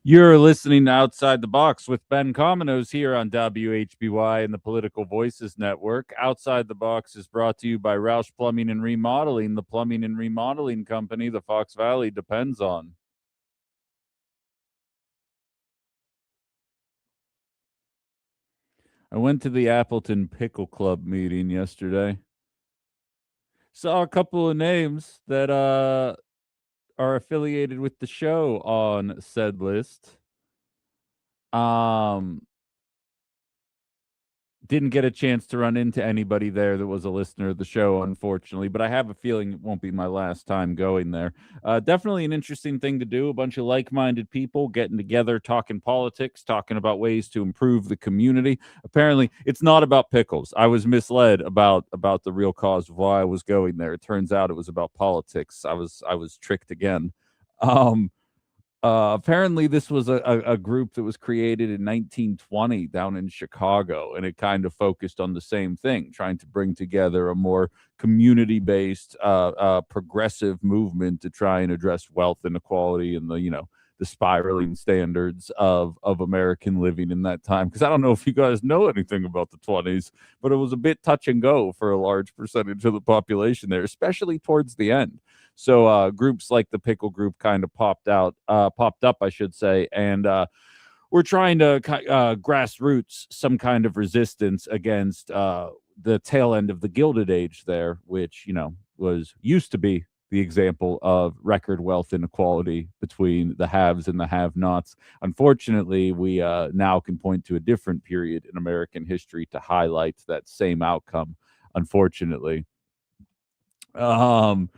You're listening to Outside the Box with Ben Cominos here on WHBY and the Political Voices Network. Outside the Box is brought to you by Roush Plumbing and Remodeling, the plumbing and remodeling company the Fox Valley depends on. I went to the Appleton Pickle Club meeting yesterday. Saw a couple of names that are affiliated with the show on said list. Um Didn't get a chance to run into anybody there that was a listener of the show, unfortunately, but I have a feeling it won't be my last time going there. Definitely an interesting thing to do. A bunch of like-minded people getting together, talking politics, talking about ways to improve the community. Apparently, it's not about pickles. I was misled about the real cause of why I was going there. It turns out it was about politics. I was tricked again. Um, Apparently, this was a group that was created in 1920 down in Chicago, and it kind of focused on the same thing, trying to bring together a more community-based, progressive movement to try and address wealth inequality and the spiraling standards of American living in that time. Because I don't know if you guys know anything about the 20s, but it was a bit touch and go for a large percentage of the population there, especially towards the end. So groups like the Pickle Group kind of popped up, I should say, and we're trying to grassroots some kind of resistance against the tail end of the Gilded Age there, which was used to be the example of record wealth inequality between the haves and the have-nots. Unfortunately, we now can point to a different period in American history to highlight that same outcome. Unfortunately. Um,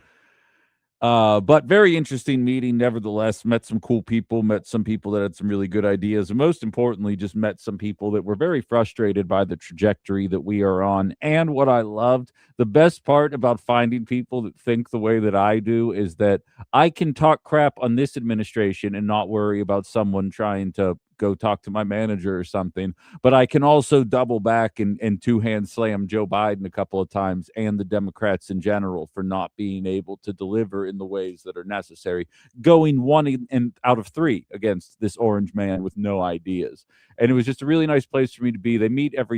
but very interesting meeting, nevertheless. Met some cool people, met some people that had some really good ideas, and most importantly, just met some people that were very frustrated by the trajectory that we are on. And what I loved, the best part about finding people that think the way that I do is that I can talk crap on this administration and not worry about someone trying to go talk to my manager or something. But I can also double back and two-hand slam Joe Biden a couple of times and the Democrats in general for not being able to deliver in the ways that are necessary, going one and out of three against this orange man with no ideas. And it was just a really nice place for me to be. They meet what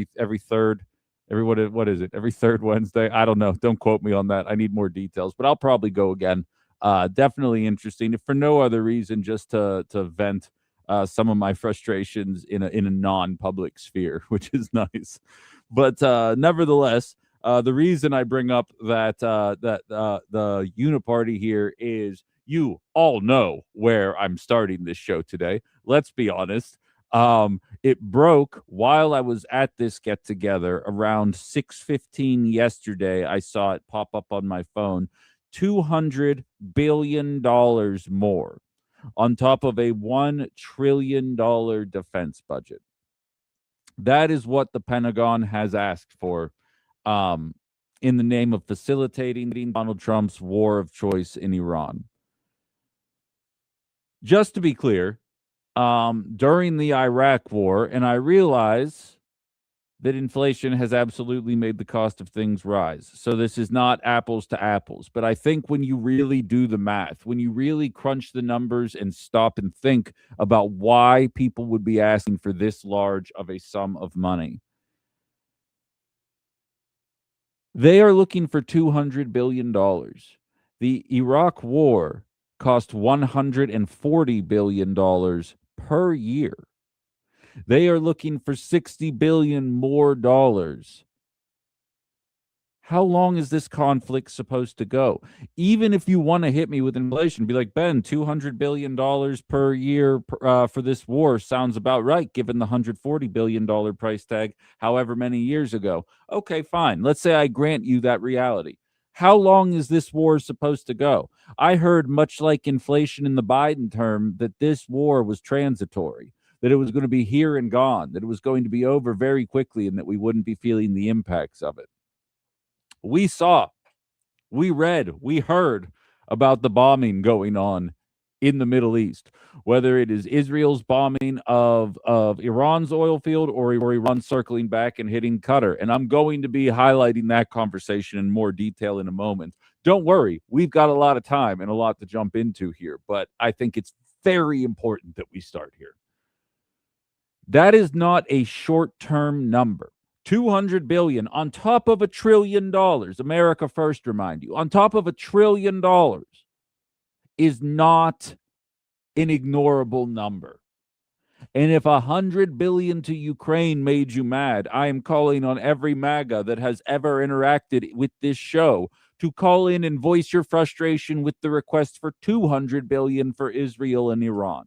is it? Every third Wednesday. I don't know. Don't quote me on that. I need more details, but I'll probably go again. Definitely interesting, if for no other reason, just to vent some of my frustrations in a non-public sphere, which is nice. But nevertheless, the reason I bring up the uniparty here is you all know where I'm starting this show today. Let's be honest. It broke while I was at this get together around 6:15 yesterday. I saw it pop up on my phone. $200 billion more on top of a $1 trillion defense budget. That is what the Pentagon has asked for um, in the name of facilitating Donald Trump's war of choice in Iran. Just to be clear, during the Iraq war, and I realize that inflation has absolutely made the cost of things rise. So this is not apples to apples. But I think when you really do the math, when you really crunch the numbers and stop and think about why people would be asking for this large of a sum of money, they are looking for $200 billion. The Iraq war cost $140 billion per year. They are looking for $60 billion more dollars. How long is this conflict supposed to go? Even if you want to hit me with inflation, be like, Ben, $200 billion per year for this war sounds about right, given the $140 billion price tag, however many years ago. Okay, fine. Let's say I grant you that reality. How long is this war supposed to go? I heard, much like inflation in the Biden term, that this war was transitory, that it was going to be here and gone, that it was going to be over very quickly, and that we wouldn't be feeling the impacts of it. We saw, we read, we heard about the bombing going on in the Middle East, whether it is Israel's bombing of Iran's oil field or Iran circling back and hitting Qatar. And I'm going to be highlighting that conversation in more detail in a moment. Don't worry, we've got a lot of time and a lot to jump into here, but I think it's very important that we start here. That is not a short-term number. 200 billion on top of $1 trillion. America first, remind you, on top of $1 trillion is not an ignorable number. And if 100 billion to Ukraine made you mad, I am calling on every MAGA that has ever interacted with this show to call in and voice your frustration with the request for 200 billion for Israel and Iran.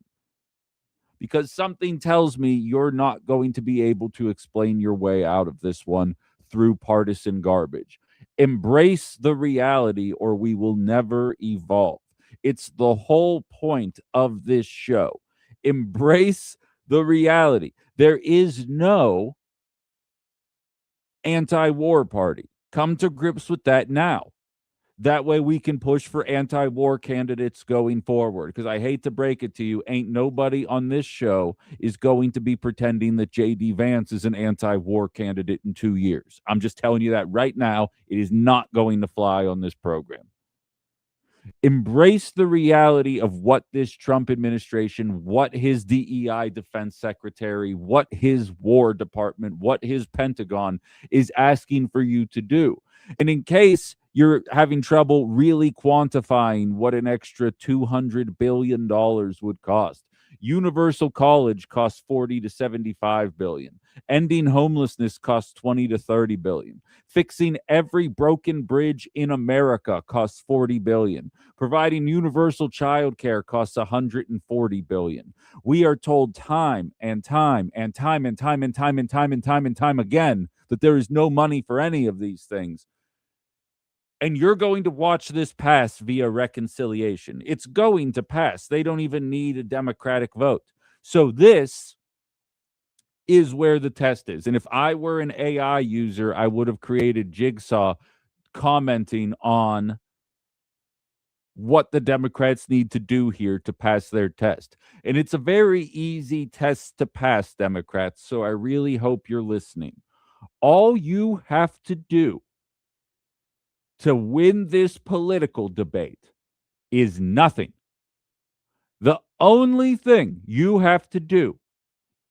Because something tells me you're not going to be able to explain your way out of this one through partisan garbage. Embrace the reality or we will never evolve. It's the whole point of this show. Embrace the reality. There is no anti-war party. Come to grips with that now. That way we can push for anti-war candidates going forward. Because I hate to break it to you, ain't nobody on this show is going to be pretending that J.D. Vance is an anti-war candidate in 2 years. I'm just telling you that right now. It is not going to fly on this program. Embrace the reality of what this Trump administration, what his DEI defense secretary, what his War Department, what his Pentagon is asking for you to do. And in case you're having trouble really quantifying what an extra $200 billion would cost, universal college costs 40 to 75 billion. Ending homelessness costs 20 to 30 billion. Fixing every broken bridge in America costs 40 billion. Providing universal child care costs 140 billion. We are told time and time and time and time and time and time and time and time again that there is no money for any of these things. And you're going to watch this pass via reconciliation. It's going to pass. They don't even need a Democratic vote. So this is where the test is. And if I were an AI user, I would have created Jigsaw commenting on what the Democrats need to do here to pass their test. And it's a very easy test to pass, Democrats. So I really hope you're listening. All you have to do to win this political debate is nothing. The only thing you have to do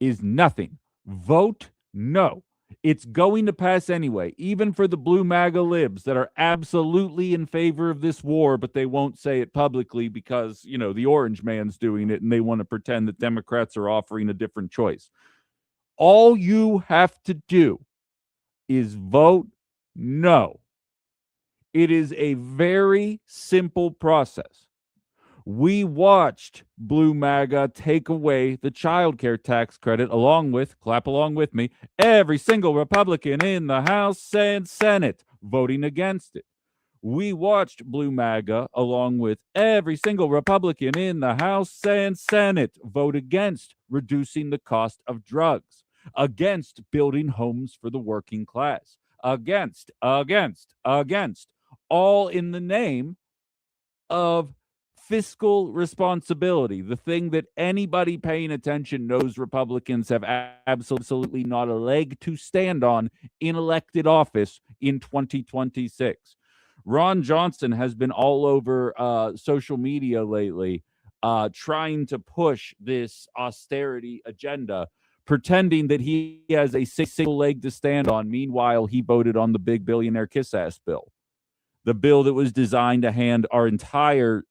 is nothing. Vote no. It's going to pass anyway, even for the blue MAGA libs that are absolutely in favor of this war, but they won't say it publicly because, the orange man's doing it and they want to pretend that Democrats are offering a different choice. All you have to do is vote no. It is a very simple process. We watched Blue MAGA take away the child care tax credit along with, clap along with me, every single Republican in the House and Senate voting against it. We watched Blue MAGA along with every single Republican in the House and Senate vote against reducing the cost of drugs, against building homes for the working class, against, all in the name of fiscal responsibility, the thing that anybody paying attention knows Republicans have absolutely not a leg to stand on in elected office in 2026. Ron Johnson has been all over social media lately trying to push this austerity agenda, pretending that he has a single leg to stand on. Meanwhile, he voted on the big billionaire kiss-ass bill. The bill that was designed to hand our entire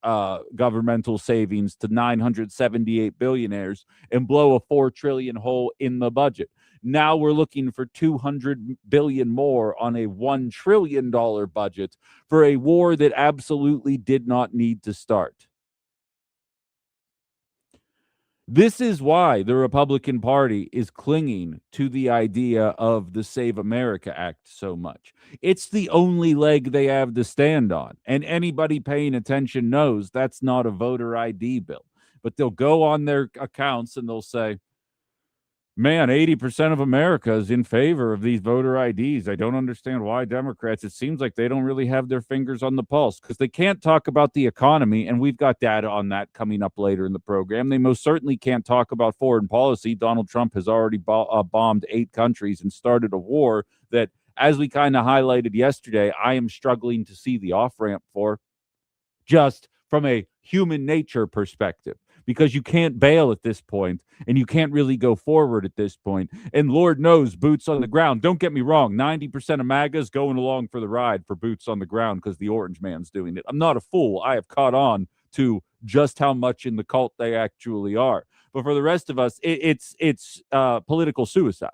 governmental savings to 978 billionaires and blow a $4 trillion hole in the budget. Now we're looking for 200 billion more on a $1 trillion budget for a war that absolutely did not need to start. This is why the Republican Party is clinging to the idea of the Save America Act so much. It's the only leg they have to stand on. And anybody paying attention knows that's not a voter ID bill. But they'll go on their accounts and they'll say, man, 80% of America is in favor of these voter IDs. I don't understand why Democrats, it seems like they don't really have their fingers on the pulse because they can't talk about the economy. And we've got data on that coming up later in the program. They most certainly can't talk about foreign policy. Donald Trump has already bombed 8 countries and started a war that, as we kind of highlighted yesterday, I am struggling to see the off-ramp for, just from a human nature perspective. because you can't bail at this point and you can't really go forward at this point. And Lord knows, boots on the ground. Don't get me wrong, 90% of MAGA's going along for the ride for boots on the ground because the orange man's doing it. I'm not a fool. I have caught on to just how much in the cult they actually are. But for the rest of us, it's political suicide.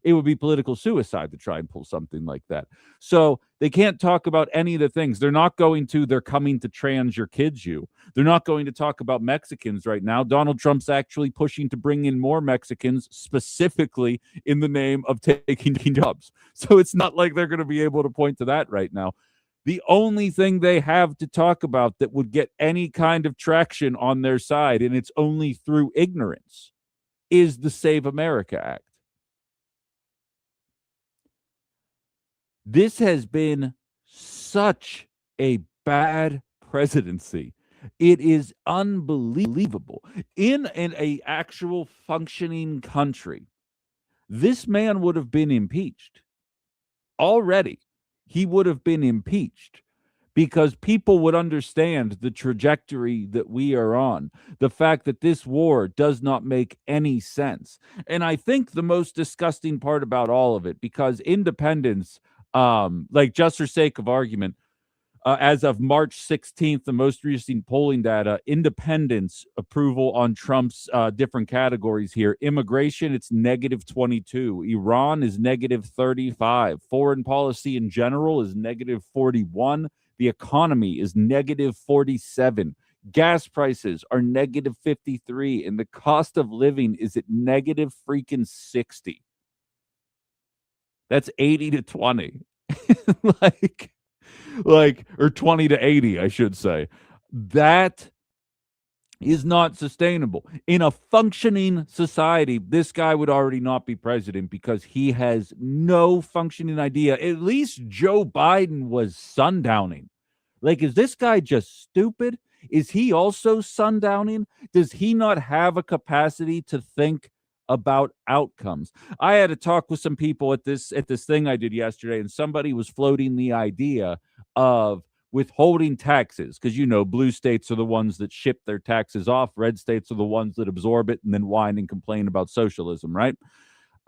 It would be political suicide to try and pull something like that. So they can't talk about any of the things. They're coming to trans your kids you. They're not going to talk about Mexicans right now. Donald Trump's actually pushing to bring in more Mexicans specifically in the name of taking jobs. So it's not like they're going to be able to point to that right now. The only thing they have to talk about that would get any kind of traction on their side, and it's only through ignorance, is the Save America Act. This has been such a bad presidency. It is unbelievable. In an actual functioning country, this man would have been impeached. Already, he would have been impeached because people would understand the trajectory that we are on, the fact that this war does not make any sense. And I think the most disgusting part about all of it, because independents, like just for sake of argument, as of March 16th, the most recent polling data, independents approval on Trump's different categories here. Immigration, it's -22. Iran is -35. Foreign policy in general is -41. The economy is -47. Gas prices are -53. And the cost of living is at -60. That's 80 to 20. Or 20 to 80, I should say. That is not sustainable. In a functioning society, this guy would already not be president because he has no functioning idea. At least Joe Biden was sundowning. Like, is this guy just stupid? Is he also sundowning? Does he not have a capacity to think about outcomes? I had a talk with some people at this thing I did yesterday, and somebody was floating the idea of withholding taxes because blue states are the ones that ship their taxes off, red states are the ones that absorb it and then whine and complain about socialism, right?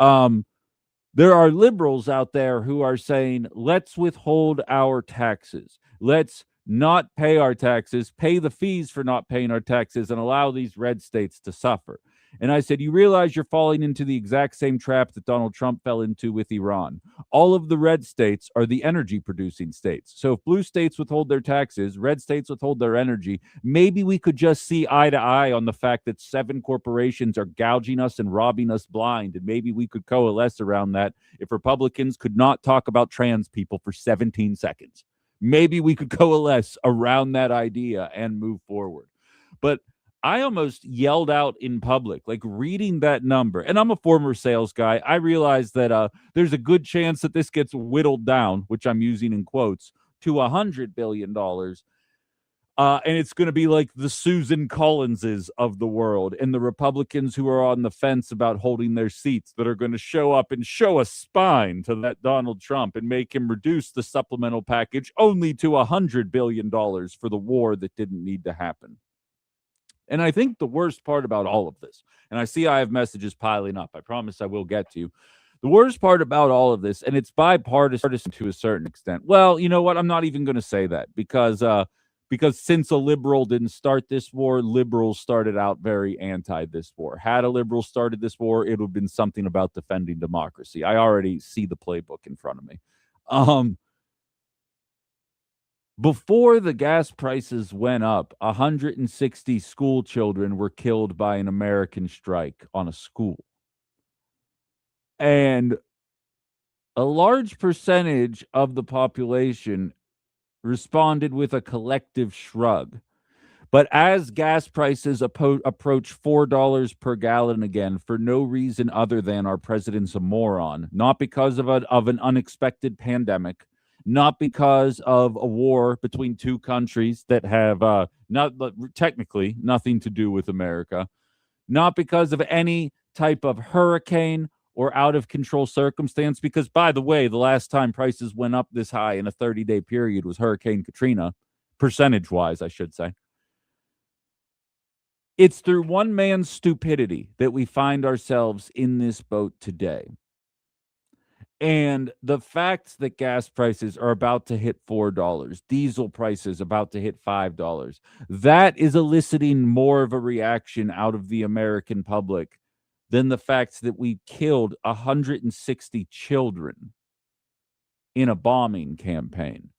There are liberals out there who are saying, let's withhold our taxes. Let's not pay our taxes, pay the fees for not paying our taxes, and allow these red states to suffer. And I said, you realize you're falling into the exact same trap that Donald Trump fell into with Iran. All of the red states are the energy producing states. So if blue states withhold their taxes, red states withhold their energy, maybe we could just see eye to eye on the fact that 7 corporations are gouging us and robbing us blind. And maybe we could coalesce around that if Republicans could not talk about trans people for 17 seconds. Maybe we could coalesce around that idea and move forward. But I almost yelled out in public, like reading that number. And I'm a former sales guy. I realize that there's a good chance that this gets whittled down, which I'm using in quotes, to $100 billion. And it's going to be like the Susan Collinses of the world and the Republicans who are on the fence about holding their seats that are going to show up and show a spine to that Donald Trump and make him reduce the supplemental package only to $100 billion for the war that didn't need to happen. And I think the worst part about all of this, and I see I have messages piling up. I promise I will get to you. The worst part about all of this, and it's bipartisan to a certain extent. Well, you know what? I'm not even going to say that because since a liberal didn't start this war, liberals started out very anti this war. Had a liberal started this war, it would have been something about defending democracy. I already see the playbook in front of me. Before the gas prices went up, 160 school children were killed by an American strike on a school. And a large percentage of the population responded with a collective shrug. But as gas prices approach $4 per gallon again, for no reason other than our president's a moron, not because of an unexpected pandemic, not because of a war between two countries that have technically nothing to do with America, not because of any type of hurricane or out of control circumstance, because, by the way, the last time prices went up this high in a 30-day period was Hurricane Katrina, percentage-wise, I should say. It's through one man's stupidity that we find ourselves in this boat today. And the fact that gas prices are about to hit $4, diesel prices about to hit $5, that is eliciting more of a reaction out of the American public than the fact that we killed 160 children in a bombing campaign.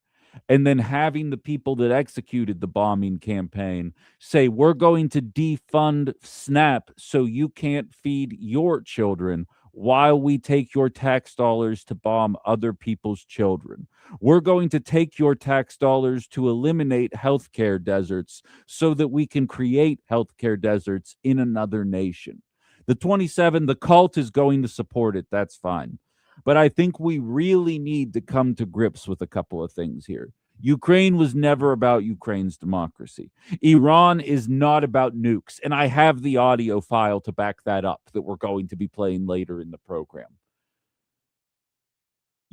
And then having the people that executed the bombing campaign say, we're going to defund SNAP so you can't feed your children while we take your tax dollars to bomb other people's children. We're going to take your tax dollars to eliminate healthcare deserts so that we can create healthcare deserts in another nation. The 27, the cult is going to support it. That's fine. But I think we really need to come to grips with a couple of things here. Ukraine was never about Ukraine's democracy. Iran is not about nukes. And I have the audio file to back that up that we're going to be playing later in the program.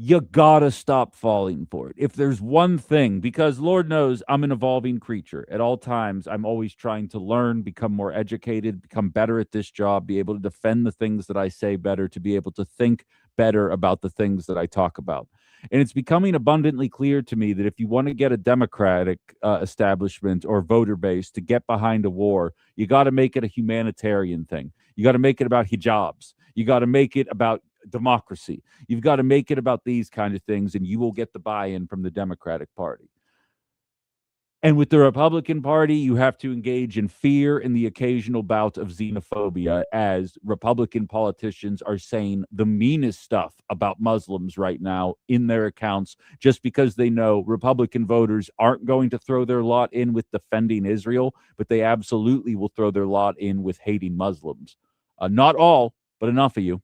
You gotta stop falling for it. If there's one thing, because Lord knows I'm an evolving creature. At all times, I'm always trying to learn, become more educated, become better at this job, be able to defend the things that I say better, to be able to think better about the things that I talk about. And it's becoming abundantly clear to me that if you want to get a democratic establishment or voter base to get behind a war, you got to make it a humanitarian thing. You got to make it about hijabs. You got to make it about democracy. You've got to make it about these kind of things, and you will get the buy-in from the Democratic Party. And with the Republican Party, you have to engage in fear and the occasional bout of xenophobia, as Republican politicians are saying the meanest stuff about Muslims right now in their accounts, just because they know Republican voters aren't going to throw their lot in with defending Israel, but they absolutely will throw their lot in with hating Muslims. Not all, but enough of you.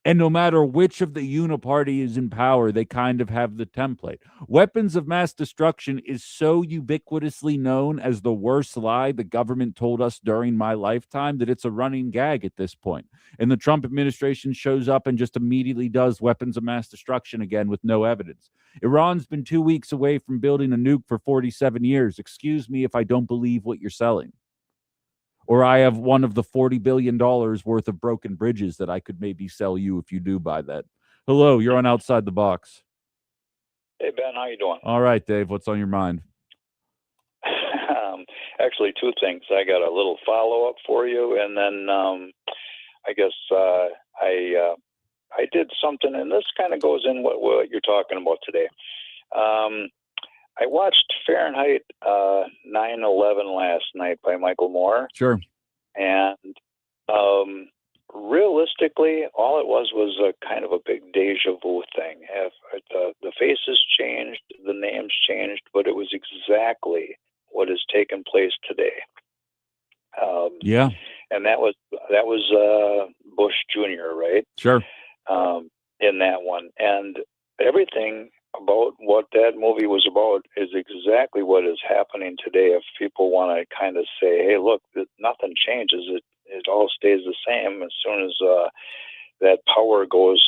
And no matter which of the uniparty is in power, they kind of have the template. Weapons of mass destruction is so ubiquitously known as the worst lie the government told us during my lifetime that it's a running gag at this point. And the Trump administration shows up and just immediately does weapons of mass destruction again with no evidence. Iran's been 2 weeks away from building a nuke for 47 years. Excuse me if I don't believe what you're selling. Or I have one of the $40 billion worth of broken bridges that I could maybe sell you if you do buy that. Hello, you're on Outside the Box. Hey, Ben, how you doing? All right, Dave, what's on your mind? Actually, two things. I got a little follow-up for you, and then I guess I did something, and this kind of goes in what you're talking about today. I watched Fahrenheit 9/11 last night by Michael Moore. Sure. And realistically, all it was a kind of a big deja vu thing. The faces changed, the names changed, but it was exactly what has taken place today. Yeah. And that was Bush Jr., right? Sure. In that one. And everything about what that movie was about is exactly what is happening today. If people want to kind of say, hey, look, nothing changes, it all stays the same. As soon as that power goes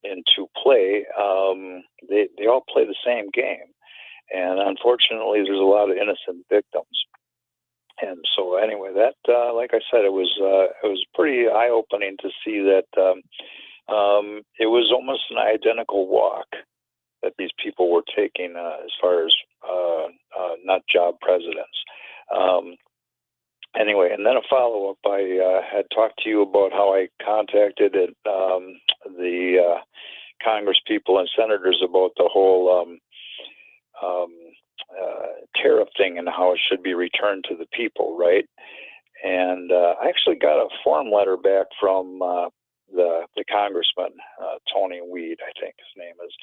into play, they all play the same game. And unfortunately, there's a lot of innocent victims. And so anyway, that, like I said, it was pretty eye-opening to see that it was almost an identical walk that these people were taking as far as nut job presidents. Anyway, and then a follow-up, I had talked to you about how I contacted the Congress people and senators about the whole tariff thing and how it should be returned to the people, right? And I actually got a form letter back from the congressman, Tony Weed, I think his name is.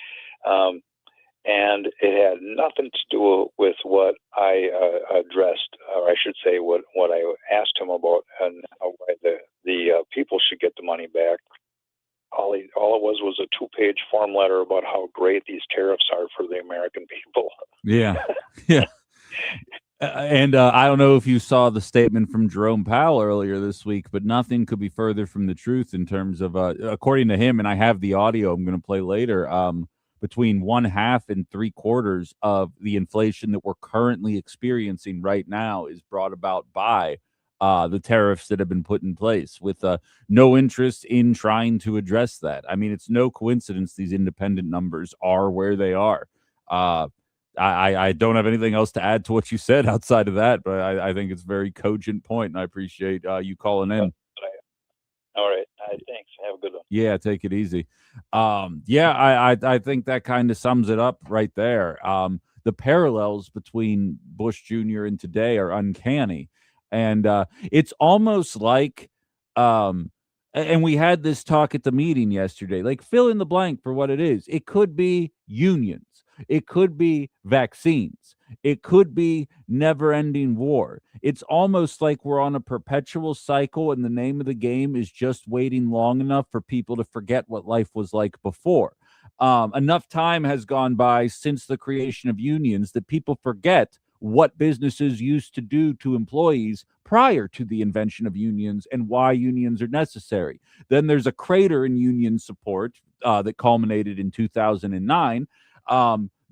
And it had nothing to do with what I addressed, or I should say what I asked him about, and why the people should get the money back. All it was a 2-page form letter about how great these tariffs are for the American people. Yeah, yeah. And I don't know if you saw the statement from Jerome Powell earlier this week, but nothing could be further from the truth in terms of, according to him, and I have the audio I'm going to play later, between 1/2 and 3/4 of the inflation that we're currently experiencing right now is brought about by the tariffs that have been put in place, with no interest in trying to address that. I mean, it's no coincidence these independent numbers are where they are. Uh, I don't have anything else to add to what you said outside of that, but I think it's a very cogent point, and I appreciate you calling in. All right. Thanks. Have a good one. Yeah, take it easy. Yeah, I think that kind of sums it up right there. The parallels between Bush Jr. and today are uncanny, and it's almost like, and we had this talk at the meeting yesterday. Like, fill in the blank for what it is. It could be unions. It could be vaccines. It could be never-ending war. It's almost like we're on a perpetual cycle, and the name of the game is just waiting long enough for people to forget what life was like before. Enough time has gone by since the creation of unions that people forget what businesses used to do to employees prior to the invention of unions and why unions are necessary. Then there's a crater in union support that culminated in 2009,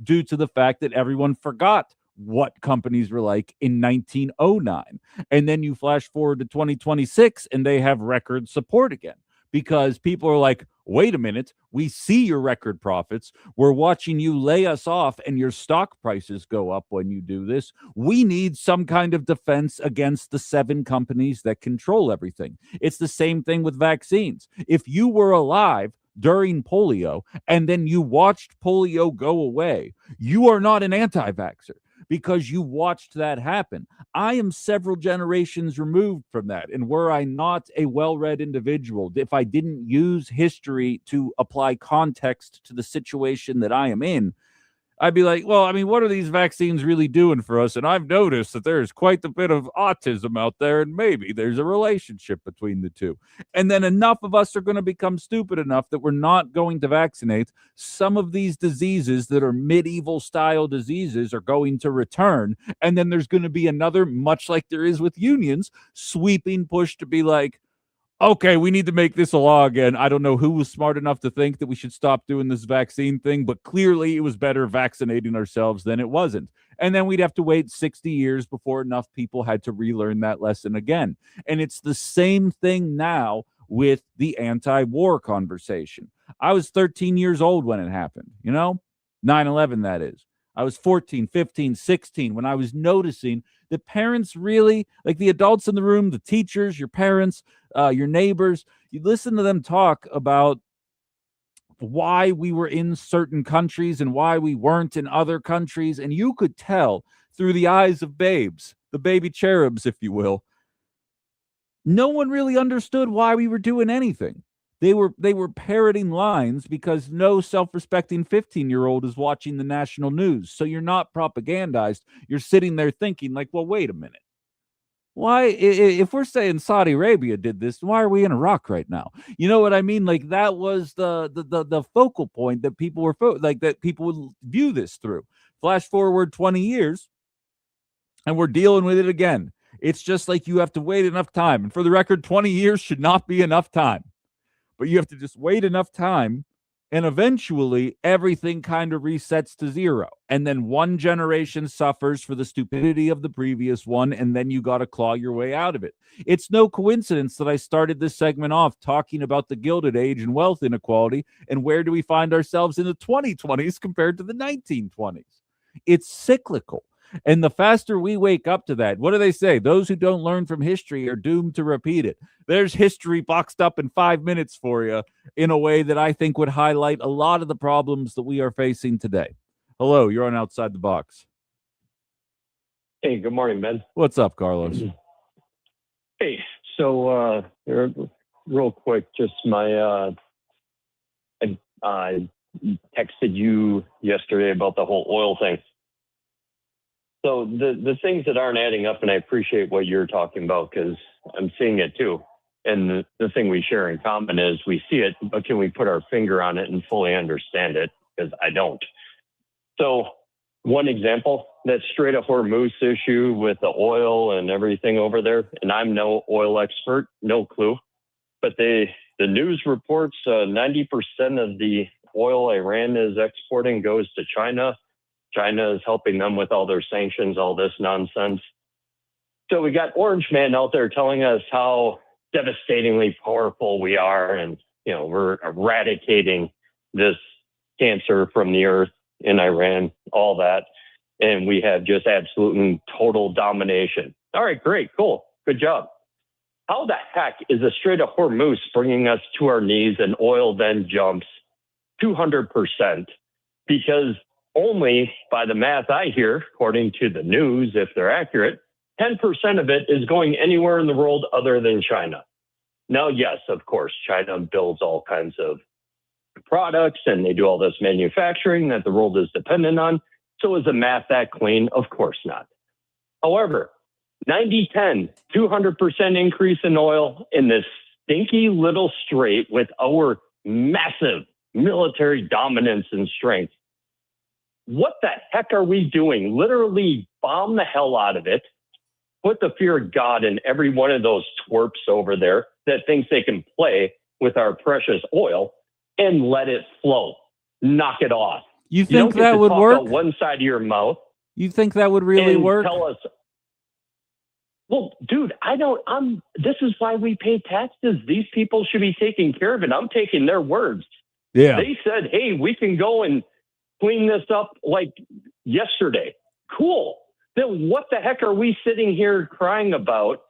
due to the fact that everyone forgot what companies were like in 1909. And then you flash forward to 2026 and they have record support again, because people are like, wait a minute, we see your record profits. We're watching you lay us off and your stock prices go up when you do this. We need some kind of defense against the 7 companies that control everything. It's the same thing with vaccines. If you were alive during polio and then you watched polio go away, you are not an anti-vaxxer because you watched that happen. I am several generations removed from that. And were I not a well-read individual, if I didn't use history to apply context to the situation that I am in, I'd be like, well, I mean, what are these vaccines really doing for us? And I've noticed that there's quite a bit of autism out there, and maybe there's a relationship between the two. And then enough of us are going to become stupid enough that we're not going to vaccinate. Some of these diseases that are medieval style diseases are going to return. And then there's going to be another, much like there is with unions, sweeping push to be like, okay, we need to make this a law again. I don't know who was smart enough to think that we should stop doing this vaccine thing, but clearly it was better vaccinating ourselves than it wasn't. And then we'd have to wait 60 years before enough people had to relearn that lesson again. And it's the same thing now with the anti-war conversation. I was 13 years old when it happened, 9/11, that is. I was 14, 15, 16 when I was noticing that parents really, like the adults in the room, the teachers, your parents, your neighbors, you listen to them talk about why we were in certain countries and why we weren't in other countries. And you could tell through the eyes of babes, the baby cherubs, if you will, no one really understood why we were doing anything. They were parroting lines because no self-respecting 15-year-old is watching the national news. So you're not propagandized. You're sitting there thinking like, well, wait a minute. Why, if we're saying Saudi Arabia did this, why are we in Iraq right now? You know what I mean? Like, that was the focal point that people were that people would view this through. Flash forward 20 years, and we're dealing with it again. It's just like you have to wait enough time. And for the record, 20 years should not be enough time. But you have to just wait enough time, and eventually everything kind of resets to zero. And then one generation suffers for the stupidity of the previous one, and then you got to claw your way out of it. It's no coincidence that I started this segment off talking about the Gilded Age and wealth inequality, and where do we find ourselves in the 2020s compared to the 1920s? It's cyclical. And the faster we wake up to that, what do they say? Those who don't learn from history are doomed to repeat it. There's history boxed up in 5 minutes for you in a way that I think would highlight a lot of the problems that we are facing today. Hello, you're on Outside the Box. Hey, good morning, Ben. What's up, Carlos? Hey, so real quick, just I texted you yesterday about the whole oil thing. So the things that aren't adding up, and I appreciate what you're talking about because I'm seeing it too. And the thing we share in common is we see it, but can we put our finger on it and fully understand it? Because I don't. So one example, that Strait of Hormuz issue with the oil and everything over there, and I'm no oil expert, no clue, but the news reports 90% of the oil Iran is exporting goes to China. China is helping them with all their sanctions, all this nonsense. So we got Orange Man out there telling us how devastatingly powerful we are, and we're eradicating this cancer from the earth in Iran, all that, and we have just absolute and total domination. All right, great, cool, good job. How the heck is a Strait of Hormuz bringing us to our knees and oil then jumps 200%? Because only by the math I hear, according to the news, if they're accurate, 10% of it is going anywhere in the world other than China. Now, yes, of course, China builds all kinds of products and they do all this manufacturing that the world is dependent on. So is the math that clean? Of course not. However, 90-10, 200% increase in oil in this stinky little strait with our massive military dominance and strength. What the heck are we doing? Literally bomb the hell out of it. Put the fear of God in every one of those twerps over there that thinks they can play with our precious oil and let it flow. Knock it off. You think that would work? Out one side of your mouth. You think that would really work? Tell us. Well, dude, this is why we pay taxes. These people should be taken care of it. I'm taking their words. Yeah. They said, hey, we can go and clean this up like yesterday. Cool. Then what the heck are we sitting here crying about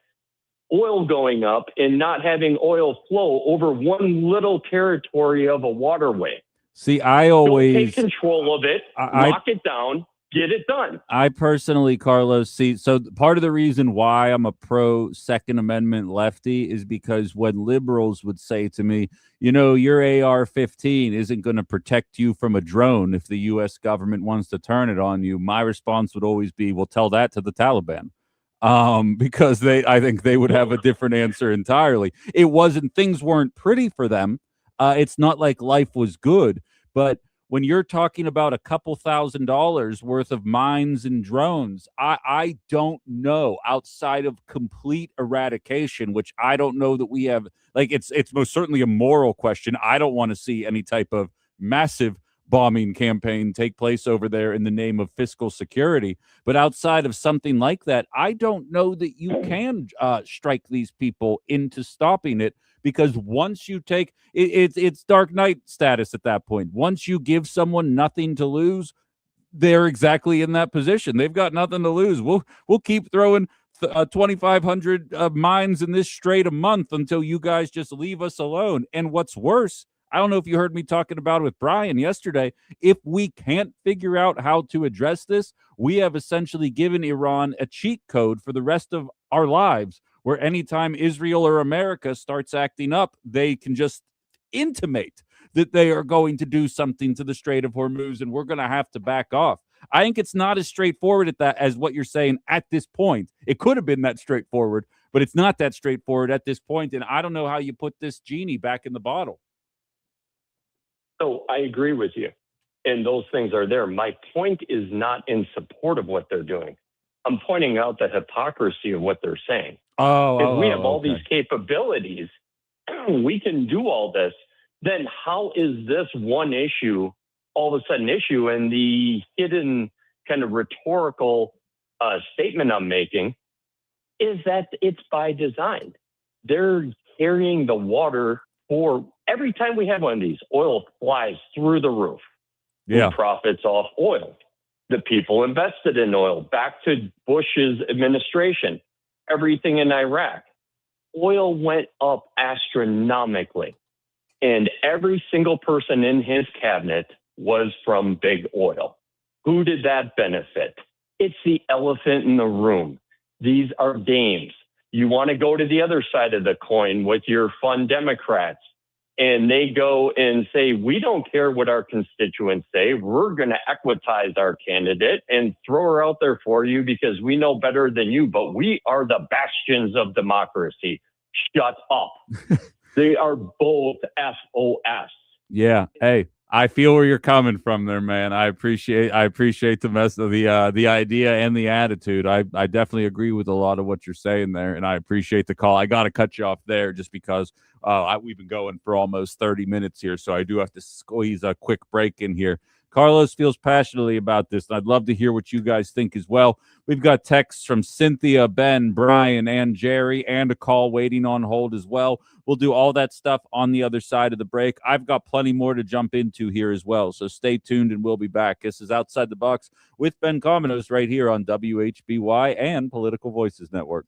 oil going up and not having oil flow over one little territory of a waterway? See, I always take control of it, lock it down, get it done. I personally, Carlos, so part of the reason why I'm a pro Second Amendment lefty is because when liberals would say to me, your AR-15 isn't going to protect you from a drone if the U.S. government wants to turn it on you, my response would always be, well, tell that to the Taliban. Because I think they would have a different answer entirely. Things weren't pretty for them. It's not like life was good, but when you're talking about a couple $1,000s worth of mines and drones, I don't know, outside of complete eradication, which I don't know that we have. Like, it's most certainly a moral question. I don't want to see any type of massive bombing campaign take place over there in the name of fiscal security. But outside of something like that, I don't know that you can strike these people into stopping it. Because once you take it's Dark Knight status at that point. Once you give someone nothing to lose, they're exactly in that position. They've got nothing to lose. We'll keep throwing 2,500 mines in this strait a month until you guys just leave us alone. And what's worse, I don't know if you heard me talking about it with Brian yesterday. If we can't figure out how to address this, we have essentially given Iran a cheat code for the rest of our lives, where anytime Israel or America starts acting up, they can just intimate that they are going to do something to the Strait of Hormuz, and we're going to have to back off. I think it's not as straightforward as what you're saying at this point. It could have been that straightforward, but it's not that straightforward at this point, and I don't know how you put this genie back in the bottle. So I agree with you, and those things are there. My point is not in support of what they're doing. I'm pointing out the hypocrisy of what they're saying. If we have all these capabilities, we can do all this, then how is this one issue all of a sudden issue? And the hidden kind of rhetorical statement I'm making is that it's by design. They're carrying the water for every time we have one of these, oil flies through the roof. Yeah. Who profits off oil? The people invested in oil. Back to Bush's administration, everything in Iraq. Oil went up astronomically. And every single person in his cabinet was from big oil. Who did that benefit? It's the elephant in the room. These are games. You want to go to the other side of the coin with your fun Democrats, and they go and say, we don't care what our constituents say. We're going to equitize our candidate and throw her out there for you because we know better than you, but we are the bastions of democracy. Shut up. They are both FOS. Yeah. Hey, I feel where you're coming from there, man. I appreciate the mess of the idea and the attitude. I definitely agree with a lot of what you're saying there, and I appreciate the call. I got to cut you off there just because we've been going for almost 30 minutes here, so I do have to squeeze a quick break in here. Carlos feels passionately about this, and I'd love to hear what you guys think as well. We've got texts from Cynthia, Ben, Brian, and Jerry, and a call waiting on hold as well. We'll do all that stuff on the other side of the break. I've got plenty more to jump into here as well, so stay tuned and we'll be back. This is Outside the Box with Ben Cominos right here on WHBY and Political Voices Network.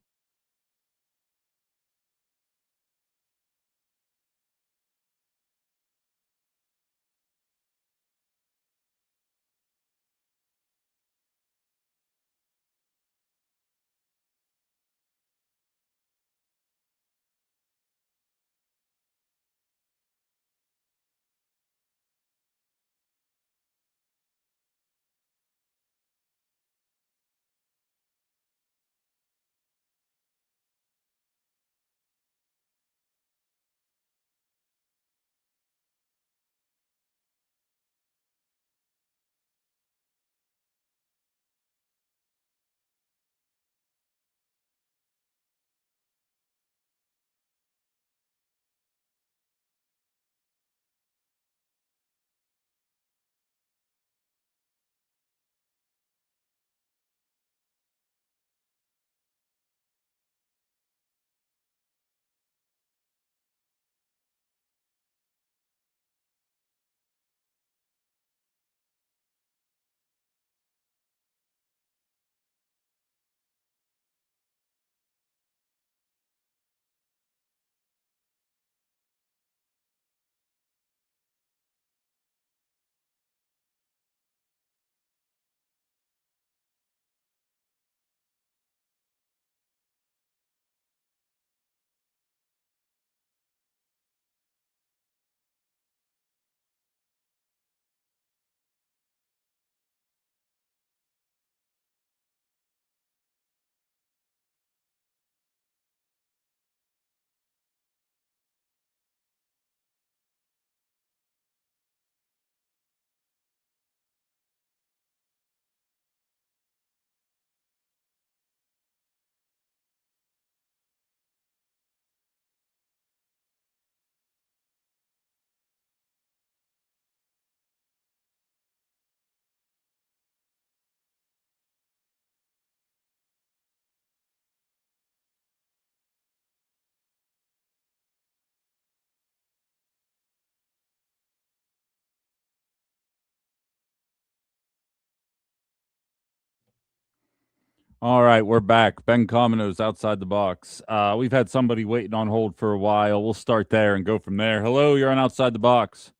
All right, we're back. Ben Cominos, Outside the Box. We've had somebody waiting on hold for a while. We'll start there and go from there. Hello, you're on Outside the Box.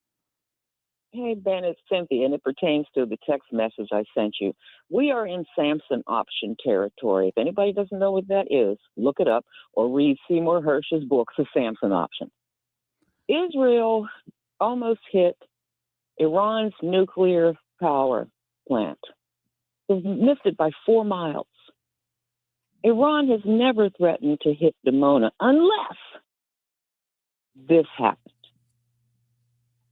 Hey, Ben, it's Cynthia, and it pertains to the text message I sent you. We are in Samson option territory. If anybody doesn't know what that is, look it up or read Seymour Hersh's book, The Samson Option. Israel almost hit Iran's nuclear power plant. They missed it by 4 miles. Iran has never threatened to hit Dimona unless this happened.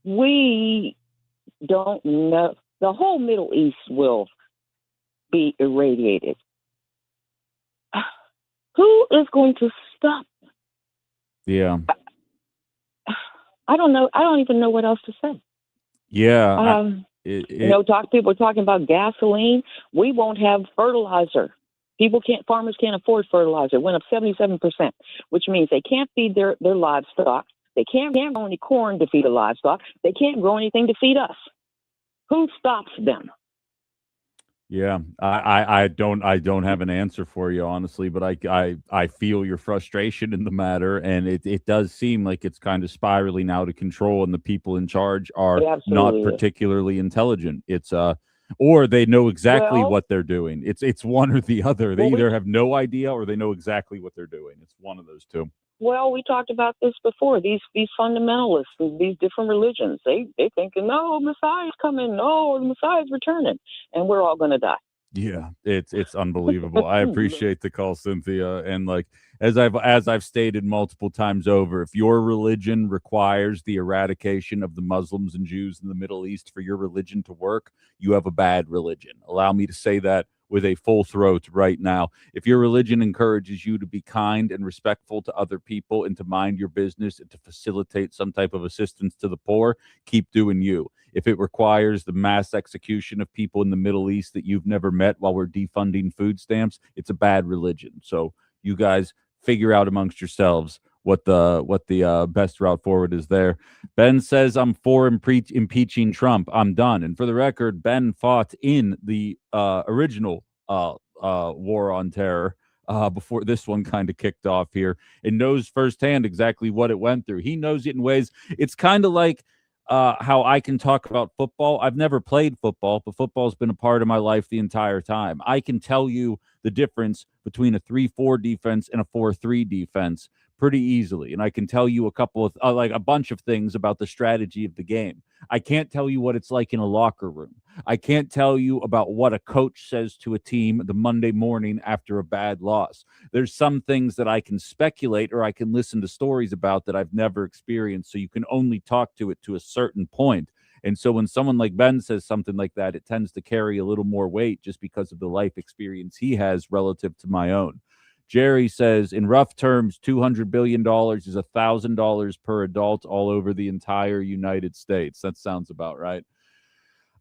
We don't know. The whole Middle East will be irradiated. Who is going to stop? Yeah. I don't know. I don't even know what else to say. Yeah. People are talking about gasoline. We won't have fertilizer. Farmers can't afford fertilizer. It went up 77%, which means they can't feed their livestock. They can't grow any corn to feed the livestock. They can't grow anything to feed us. Who stops them? Yeah, I don't have an answer for you, honestly, but I feel your frustration in the matter, and it does seem like it's kind of spiraling out of control, and the people in charge are not particularly intelligent. It's or they know exactly what they're doing. It's one or the other. They either have no idea or they know exactly what they're doing. It's one of those two. Well, we talked about this before. These fundamentalists, these different religions, they thinking, no, Messiah's coming, no, the Messiah's returning, and we're all going to die. Yeah, it's unbelievable. I appreciate the call, Cynthia, and like as I've stated multiple times over, if your religion requires the eradication of the Muslims and Jews in the Middle East for your religion to work, you have a bad religion. Allow me to say that with a full throat right now. If your religion encourages you to be kind and respectful to other people and to mind your business and to facilitate some type of assistance to the poor, keep doing you. If it requires the mass execution of people in the Middle East that you've never met while we're defunding food stamps, it's a bad religion. So you guys figure out amongst yourselves what the best route forward is there. Ben says I'm for impeaching Trump. I'm done. And for the record, Ben fought in the original war on terror before this one kind of kicked off here, and knows firsthand exactly what it went through. He knows it in ways. It's kind of like how I can talk about football. I've never played football, but football's been a part of my life the entire time. I can tell you the difference between a 3-4 defense and a 4-3 defense pretty easily. And I can tell you a couple of, like a bunch of things about the strategy of the game. I can't tell you what it's like in a locker room. I can't tell you about what a coach says to a team the Monday morning after a bad loss. There's some things that I can speculate or I can listen to stories about that I've never experienced. So you can only talk to it to a certain point. And so when someone like Ben says something like that, it tends to carry a little more weight just because of the life experience he has relative to my own. Jerry says, in rough terms, $200 billion is $1,000 per adult all over the entire United States. That sounds about right.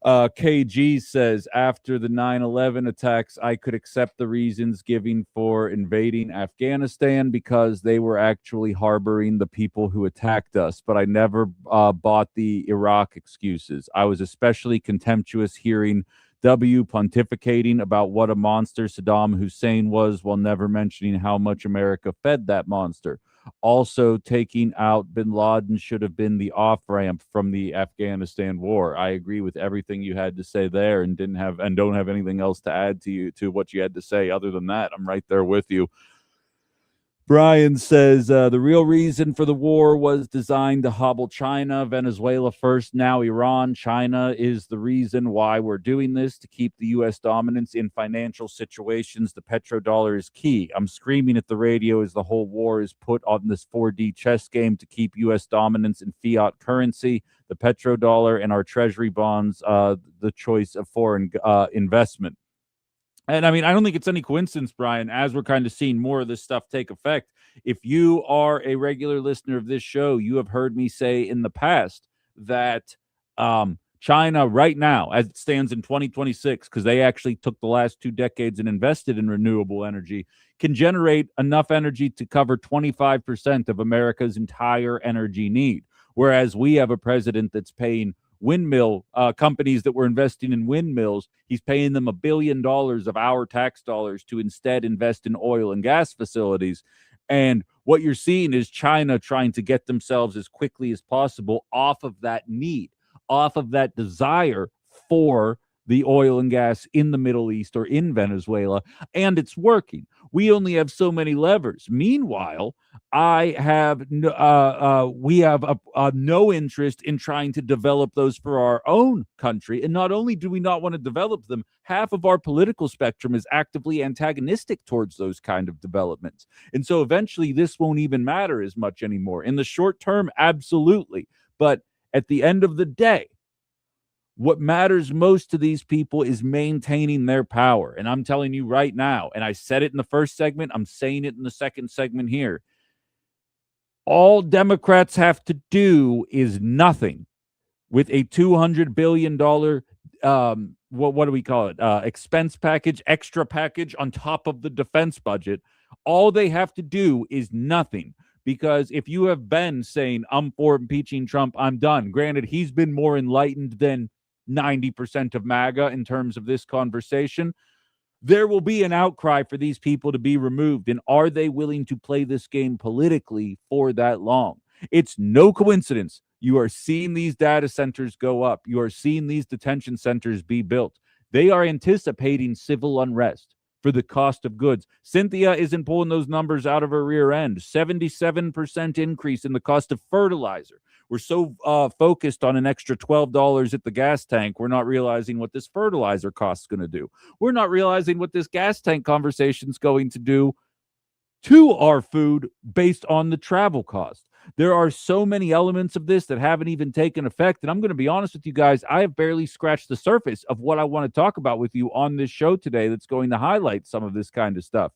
KG says, after the 9/11 attacks, I could accept the reasons given for invading Afghanistan because they were actually harboring the people who attacked us. But I never bought the Iraq excuses. I was especially contemptuous hearing W pontificating about what a monster Saddam Hussein was while never mentioning how much America fed that monster. Also, taking out bin Laden should have been the off ramp from the Afghanistan war. I agree with everything you had to say there, and don't have anything else to add to what you had to say. Other than that, I'm right there with you. Brian says the real reason for the war was designed to hobble China, Venezuela first, now Iran. China is the reason why we're doing this, to keep the U.S. dominance in financial situations. The petrodollar is key. I'm screaming at the radio as the whole war is put on this 4D chess game to keep U.S. dominance in fiat currency. The petrodollar and our treasury bonds, the choice of foreign investment. And I mean, I don't think it's any coincidence, Brian, as we're kind of seeing more of this stuff take effect. If you are a regular listener of this show, you have heard me say in the past that China right now, as it stands in 2026, because they actually took the last 2 decades and invested in renewable energy, can generate enough energy to cover 25% of America's entire energy need. Whereas we have a president that's paying windmill companies that were investing in windmills, he's paying them $1 billion of our tax dollars to instead invest in oil and gas facilities. And what you're seeing is China trying to get themselves as quickly as possible off of that need, off of that desire for the oil and gas in the Middle East or in Venezuela, and it's working. We only have so many levers. Meanwhile, we have no interest in trying to develop those for our own country. And not only do we not want to develop them, half of our political spectrum is actively antagonistic towards those kind of developments. And so eventually this won't even matter as much anymore. In the short term, absolutely. But at the end of the day, what matters most to these people is maintaining their power. And I'm telling you right now, and I said it in the first segment, I'm saying it in the second segment here. All Democrats have to do is nothing with a $200 billion, what do we call it? Expense package, extra package on top of the defense budget. All they have to do is nothing. Because if you have been saying, I'm for impeaching Trump, I'm done. Granted, he's been more enlightened than 90% of MAGA in terms of this conversation. There will be an outcry for these people to be removed. And are they willing to play this game politically for that long? It's no coincidence. You are seeing these data centers go up. You are seeing these detention centers be built. They are anticipating civil unrest for the cost of goods. Cynthia isn't pulling those numbers out of her rear end. 77% increase in the cost of fertilizer. We're so focused on an extra $12 at the gas tank, we're not realizing what this fertilizer cost is going to do. We're not realizing what this gas tank conversation is going to do to our food based on the travel cost. There are so many elements of this that haven't even taken effect. And I'm going to be honest with you guys, I have barely scratched the surface of what I want to talk about with you on this show today that's going to highlight some of this kind of stuff.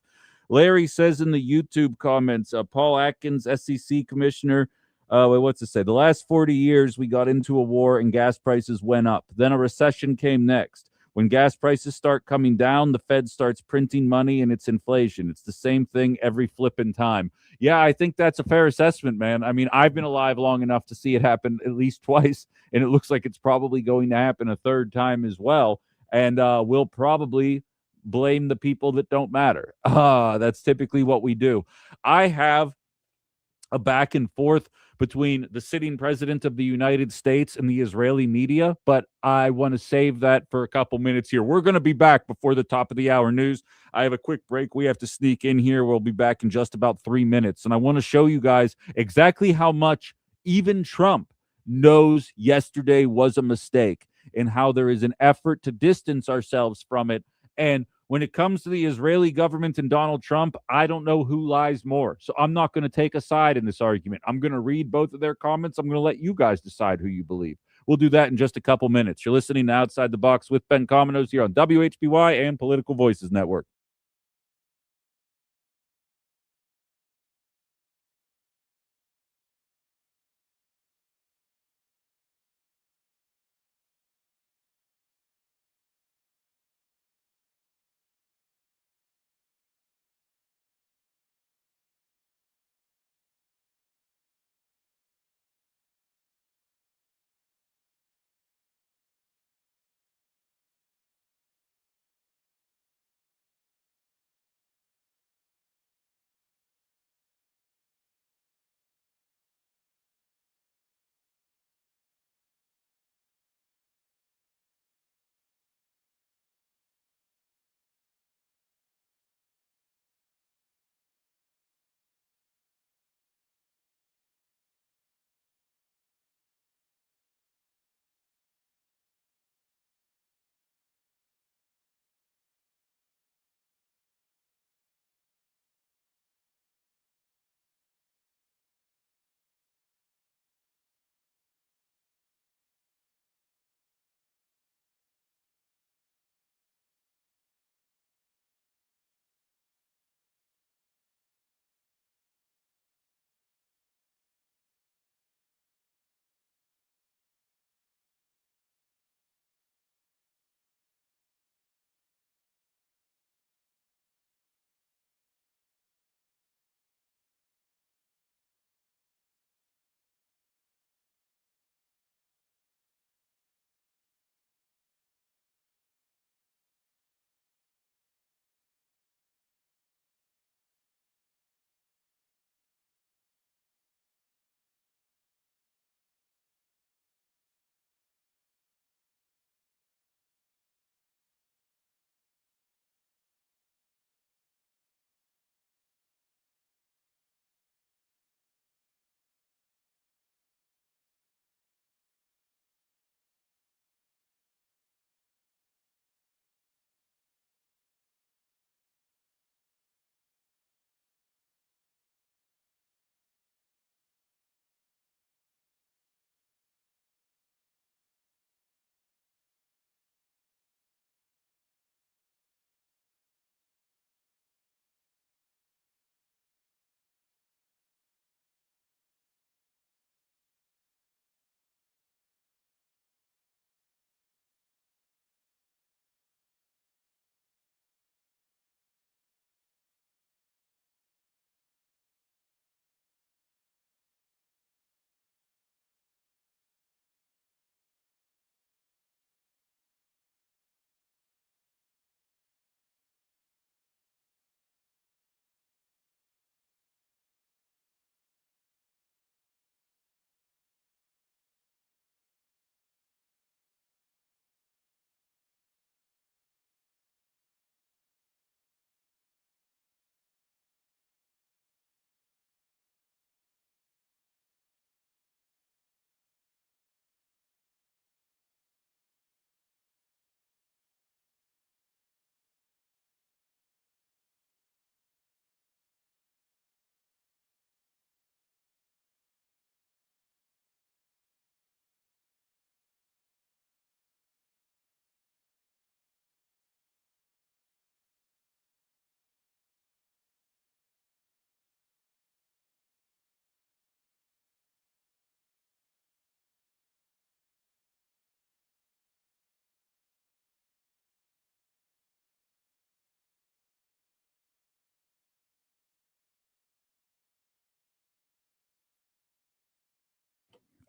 Larry says in the YouTube comments, Paul Atkins, SEC commissioner, what's it say? The last 40 years, we got into a war and gas prices went up. Then a recession came next. When gas prices start coming down, the Fed starts printing money and it's inflation. It's the same thing every flipping time. Yeah, I think that's a fair assessment, man. I mean, I've been alive long enough to see it happen at least twice, and it looks like it's probably going to happen a third time as well. And we'll probably blame the people that don't matter. That's typically what we do. I have a back and forth between the sitting president of the United States and the Israeli media, but I want to save that for a couple minutes here. We're going to be back before the top of the hour news. I have a quick break. We have to sneak in here. We'll be back in just about 3 minutes. And I want to show you guys exactly how much even Trump knows yesterday was a mistake and how there is an effort to distance ourselves from it. And when it comes to the Israeli government and Donald Trump, I don't know who lies more. So I'm not going to take a side in this argument. I'm going to read both of their comments. I'm going to let you guys decide who you believe. We'll do that in just a couple minutes. You're listening to Outside the Box with Ben Cominos here on WHBY and Political Voices Network.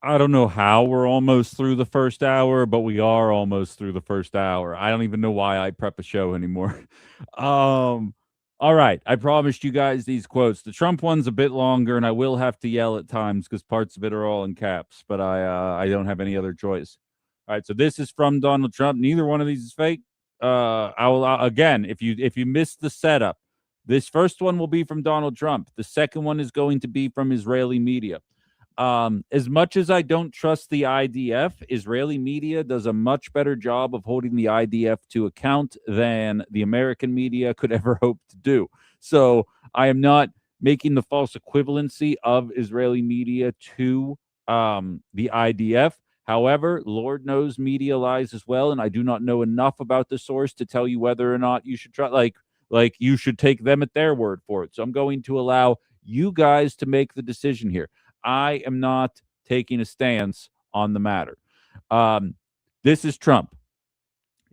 I don't know how we're almost through the first hour, but we are almost through the first hour. I don't even know why I prep a show anymore. All right. I promised you guys these quotes. The Trump one's a bit longer, and I will have to yell at times because parts of it are all in caps, but I don't have any other choice. All right. So this is from Donald Trump. Neither one of these is fake. I will again, if you missed the setup, this first one will be from Donald Trump. The second one is going to be from Israeli media. As much as I don't trust the IDF, Israeli media does a much better job of holding the IDF to account than the American media could ever hope to do. So I am not making the false equivalency of Israeli media to the IDF. However, Lord knows media lies as well, and I do not know enough about the source to tell you whether or not you should try. Like you should take them at their word for it. So I'm going to allow you guys to make the decision here. I am not taking a stance on the matter. This is Trump.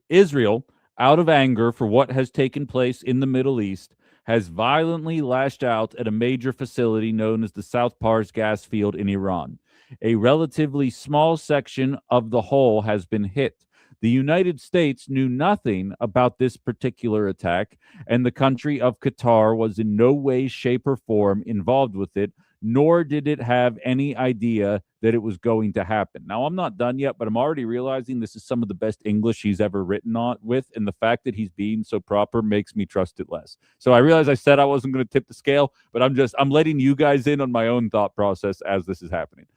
Israel, out of anger for what has taken place in the Middle East, has violently lashed out at a major facility known as the South Pars gas field in Iran. A relatively small section of the whole has been hit. The United States knew nothing about this particular attack, and the country of Qatar was in no way, shape, or form involved with it, nor did it have any idea that it was going to happen. Now, I'm not done yet, but I'm already realizing this is some of the best English he's ever written on with, and the fact that he's being so proper makes me trust it less. So I realize I said I wasn't going to tip the scale, but I'm letting you guys in on my own thought process as this is happening.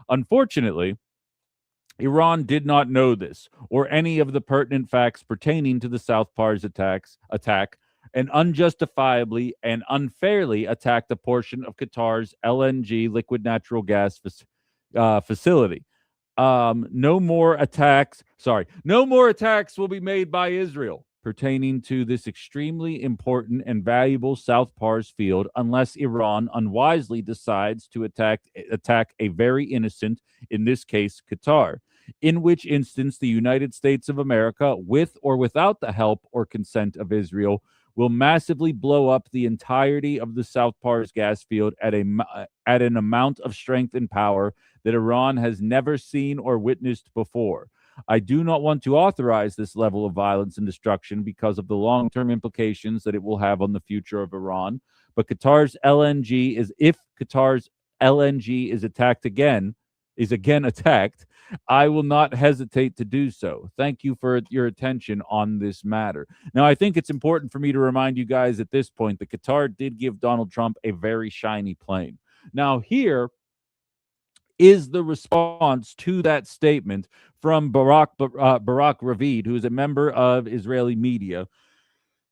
Unfortunately, Iran did not know this or any of the pertinent facts pertaining to the South Pars attack, and unjustifiably and unfairly attacked a portion of Qatar's LNG liquid natural gas facility. No more attacks will be made by Israel pertaining to this extremely important and valuable South Pars field unless Iran unwisely decides to attack a very innocent, in this case, Qatar, in which instance the United States of America, with or without the help or consent of Israel, will massively blow up the entirety of the South Pars gas field at an amount of strength and power that Iran has never seen or witnessed before. I do not want to authorize this level of violence and destruction because of the long-term implications that it will have on the future of Iran. But if Qatar's LNG is again attacked, I will not hesitate to do so. Thank you for your attention on this matter. Now, I think it's important for me to remind you guys at this point that Qatar did give Donald Trump a very shiny plane. Now, here is the response to that statement from Barak Ravid, who is a member of Israeli media,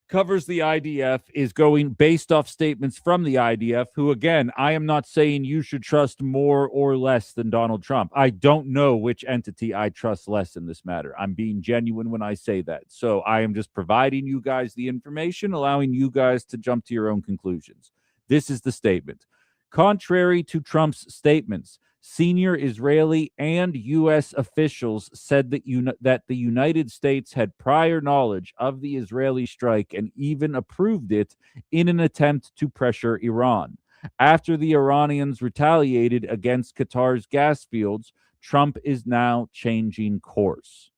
covers the IDF, is going based off statements from the IDF, who, again, I am not saying you should trust more or less than Donald Trump. I don't know which entity I trust less in this matter. I'm being genuine when I say that. So I am just providing you guys the information, allowing you guys to jump to your own conclusions. This is the statement. Contrary to Trump's statements, senior Israeli and U.S. officials said that the United States had prior knowledge of the Israeli strike and even approved it in an attempt to pressure Iran. After the Iranians retaliated against Qatar's gas fields, Trump is now changing course.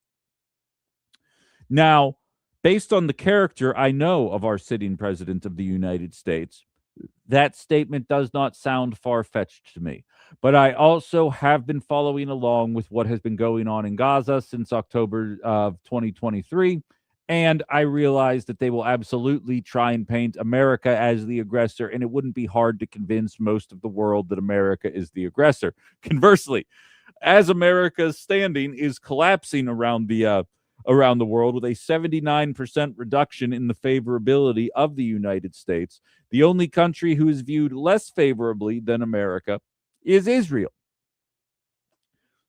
Now, based on the character I know of our sitting president of the United States, that statement does not sound far-fetched to me. But I also have been following along with what has been going on in Gaza since October of 2023, and I realize that they will absolutely try and paint America as the aggressor, and it wouldn't be hard to convince most of the world that America is the aggressor. Conversely, as America's standing is collapsing around the world with a 79% reduction in the favorability of the United States, the only country who is viewed less favorably than America is Israel.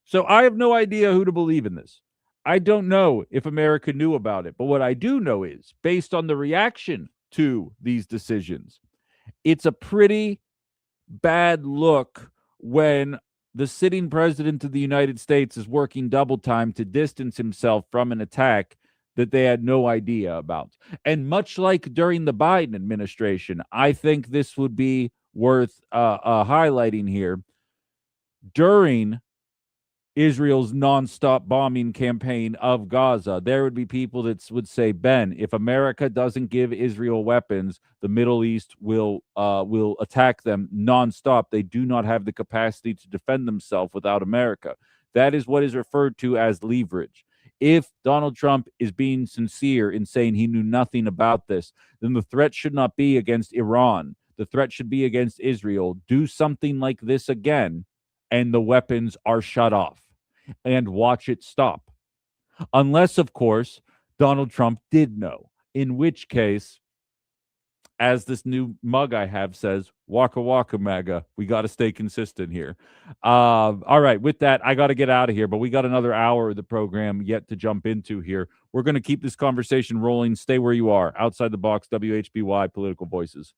So I have no idea who to believe in this. I don't know if America knew about it, but what I do know is, based on the reaction to these decisions, it's a pretty bad look when the sitting president of the United States is working double time to distance himself from an attack that they had no idea about. And much like during the Biden administration, I think this would be worth highlighting here. During Israel's nonstop bombing campaign of Gaza. There would be people that would say, Ben, if America doesn't give Israel weapons, the Middle East will attack them nonstop. They do not have the capacity to defend themselves without America. That is what is referred to as leverage. If Donald Trump is being sincere in saying he knew nothing about this, then the threat should not be against Iran. The threat should be against Israel. Do something like this again, and the weapons are shut off, and watch it stop. Unless, of course, Donald Trump did know, in which case, as this new mug I have says, Waka Waka MAGA, we got to stay consistent here. All right, with that, I got to get out of here, but we got another hour of the program yet to jump into here. We're going to keep this conversation rolling. Stay where you are. Outside the Box, WHBY, Political Voices.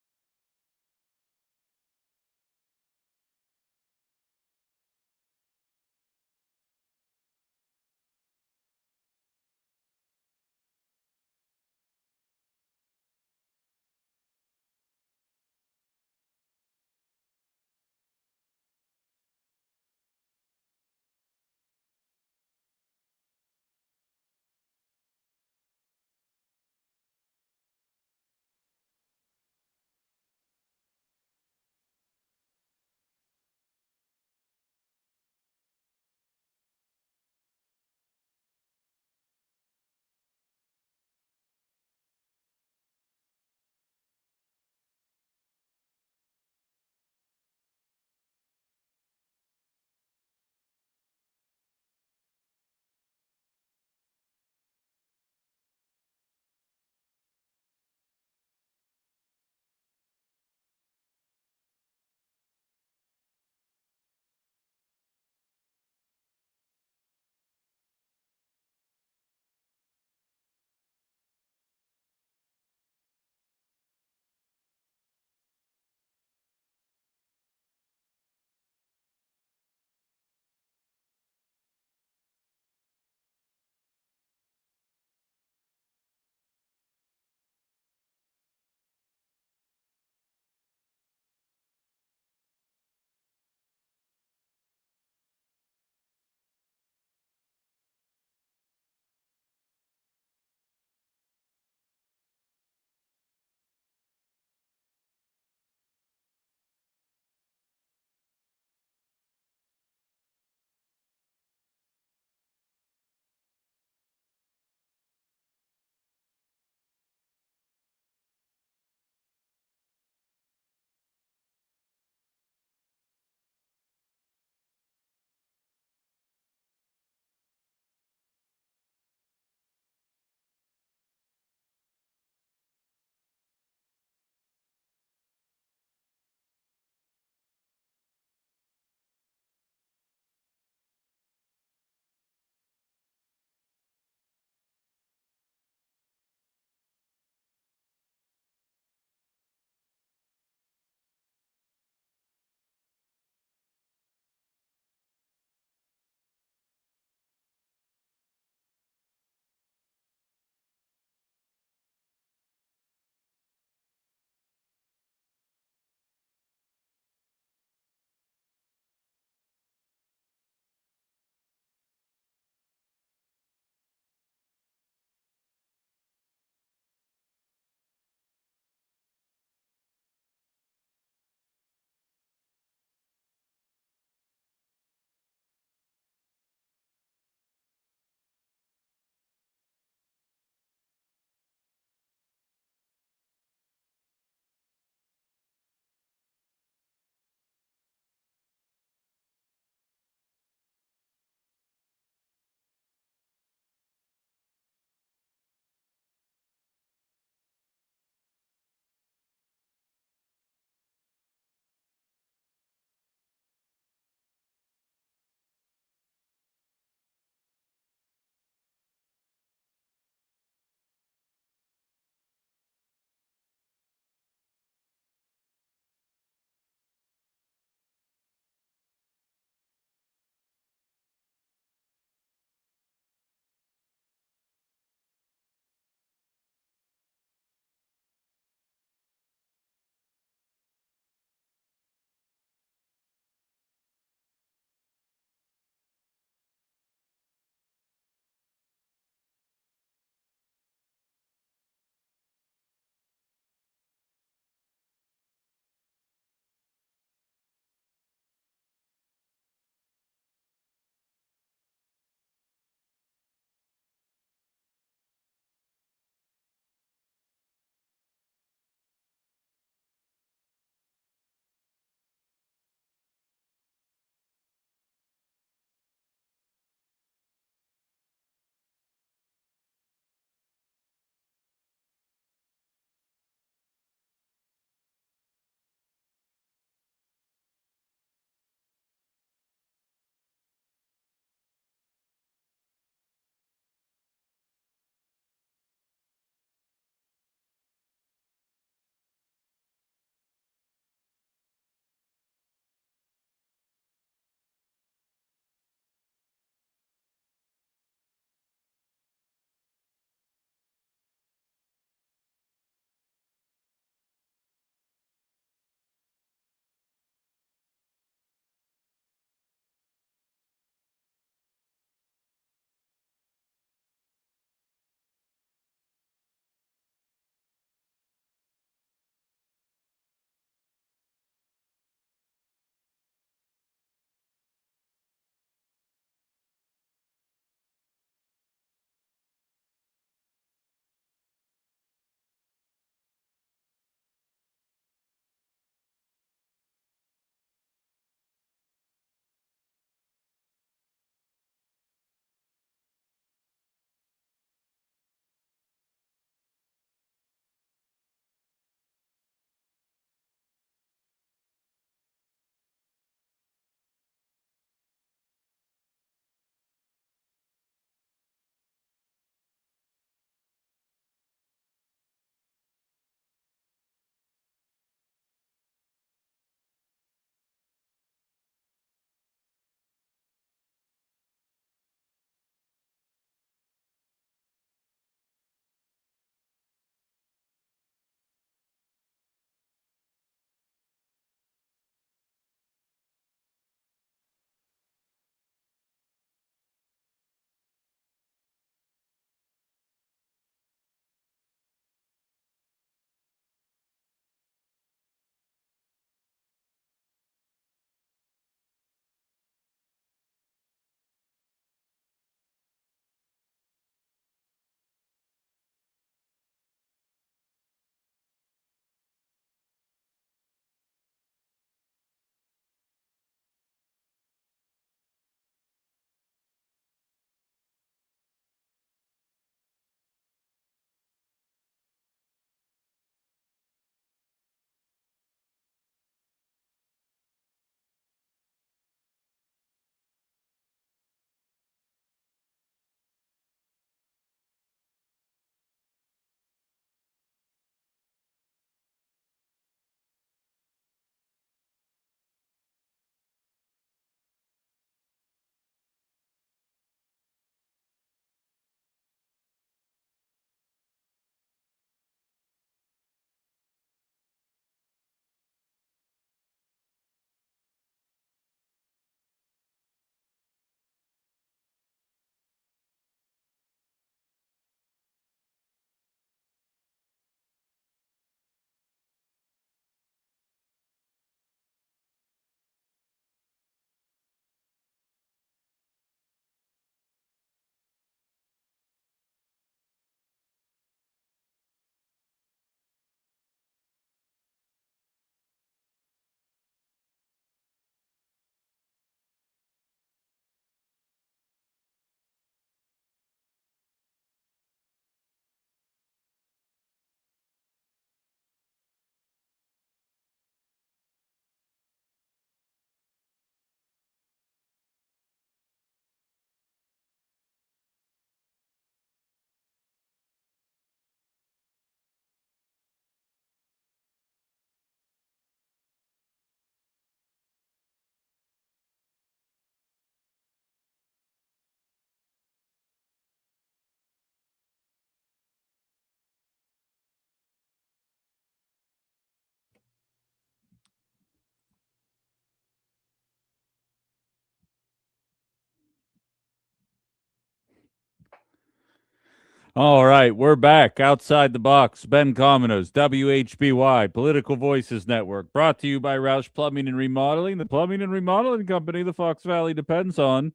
All right, we're back outside the box. Ben Cominos, WHBY, Political Voices Network, brought to you by Roush Plumbing and Remodeling, the plumbing and remodeling company the Fox Valley depends on.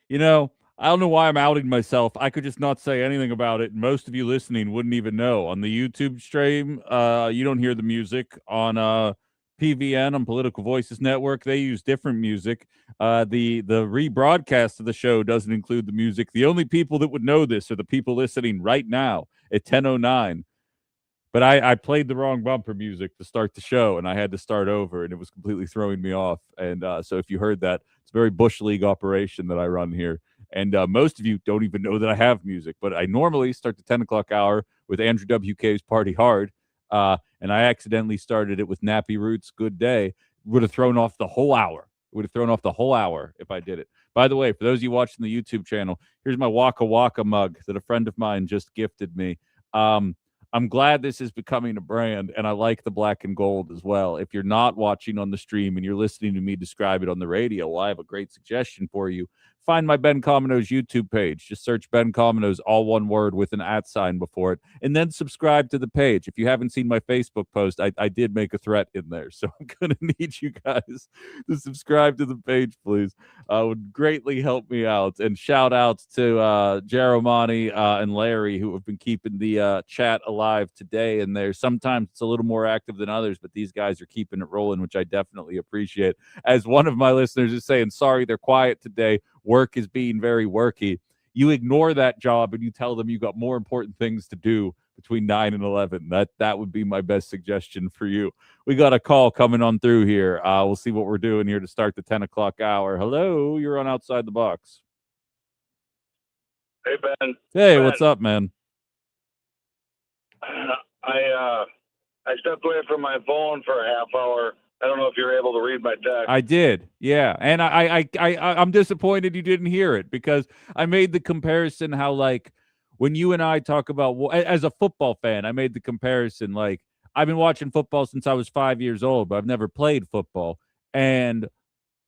You know, I don't know why I'm outing myself. I could just not say anything about it. Most of you listening wouldn't even know. On the YouTube stream, you don't hear the music. On PVN, on Political Voices Network, they use different music. The rebroadcast of the show doesn't include the music. The only people that would know this are the people listening right now at 10:09. But I played the wrong bumper music to start the show, and I had to start over, and it was completely throwing me off. And so if you heard that, it's a very Bush League operation that I run here. And most of you don't even know that I have music, but I normally start the 10 o'clock hour with Andrew WK's Party Hard, and I accidentally started it with Nappy Roots' Good Day. Would have thrown off the whole hour. It would have thrown off the whole hour if I did it. By the way, for those of you watching the YouTube channel, here's my Waka Waka mug that a friend of mine just gifted me. I'm glad this is becoming a brand, and I like the black and gold as well. If you're not watching on the stream and you're listening to me describe it on the radio, well, I have a great suggestion for you. Find my Ben Cominos YouTube page. Just search Ben Cominos, all one word with an @ before it, and then subscribe to the page. If you haven't seen my Facebook post, I did make a threat in there, so I'm going to need you guys to subscribe to the page, please. Would greatly help me out. And shout outs to Jeromani and Larry, who have been keeping the chat alive today. And there, sometimes it's a little more active than others, but these guys are keeping it rolling, which I definitely appreciate. As one of my listeners is saying, sorry, they're quiet today. Work is being very worky. You ignore that job and you tell them you got more important things to do between 9 and 11. That would be my best suggestion for you. We got a call coming on through here. We'll see what we're doing here to start the 10 o'clock hour. Hello, you're on Outside the Box. Hey, Ben. Hey, what's up, man? I stepped away from my phone for a half hour. I don't know if you're able to read my text. I did, yeah. And I'm disappointed you didn't hear it, because I made the comparison how, like, when you and I talk about, as a football fan, I made the comparison, like, I've been watching football since I was 5 years old, but I've never played football. And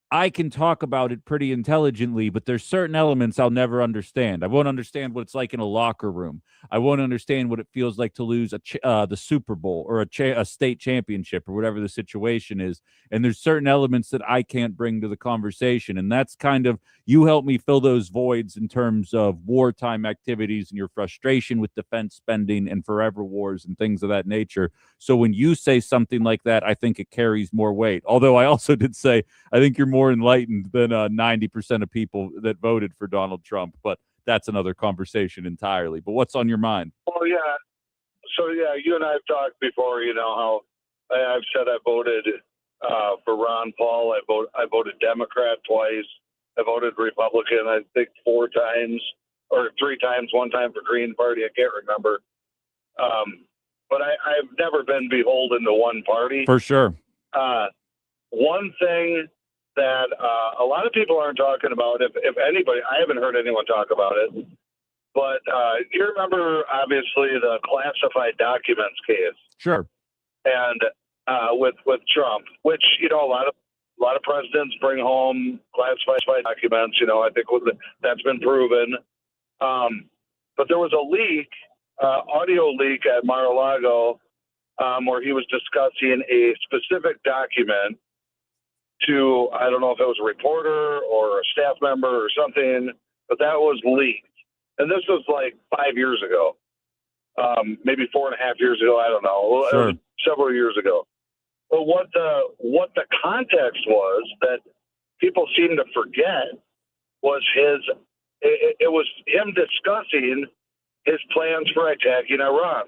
I can talk about it pretty intelligently, but there's certain elements I'll never understand. I won't understand what it's like in a locker room. I won't understand what it feels like to lose the Super Bowl or a state championship or whatever the situation is. And there's certain elements that I can't bring to the conversation. And that's kind of, you help me fill those voids in terms of wartime activities and your frustration with defense spending and forever wars and things of that nature. So when you say something like that, I think it carries more weight. Although I also did say, I think you're more enlightened than 90% of people that voted for Donald Trump. But that's another conversation entirely. But what's on your mind? Well, yeah. So, yeah, you and I have talked before, you know, how I've said I voted for Ron Paul. I voted Democrat twice. I voted Republican, I think 4 times or 3 times, 1 time for Green Party. I can't remember. But I've never been beholden to one party. For sure. One thing that a lot of people aren't talking about, if anybody, I haven't heard anyone talk about it, but you remember, obviously, the classified documents case. Sure. And with Trump, which, you know, a lot of presidents bring home classified documents. You know, I think that's been proven. But there was a leak, audio leak at Mar-a-Lago, where he was discussing a specific document to, I don't know if it was a reporter or a staff member or something, but that was leaked. And this was like 5 years ago, maybe 4.5 years ago. I don't know. Sure. It was several years ago. But what the context was that people seem to forget was it was him discussing his plans for attacking Iran.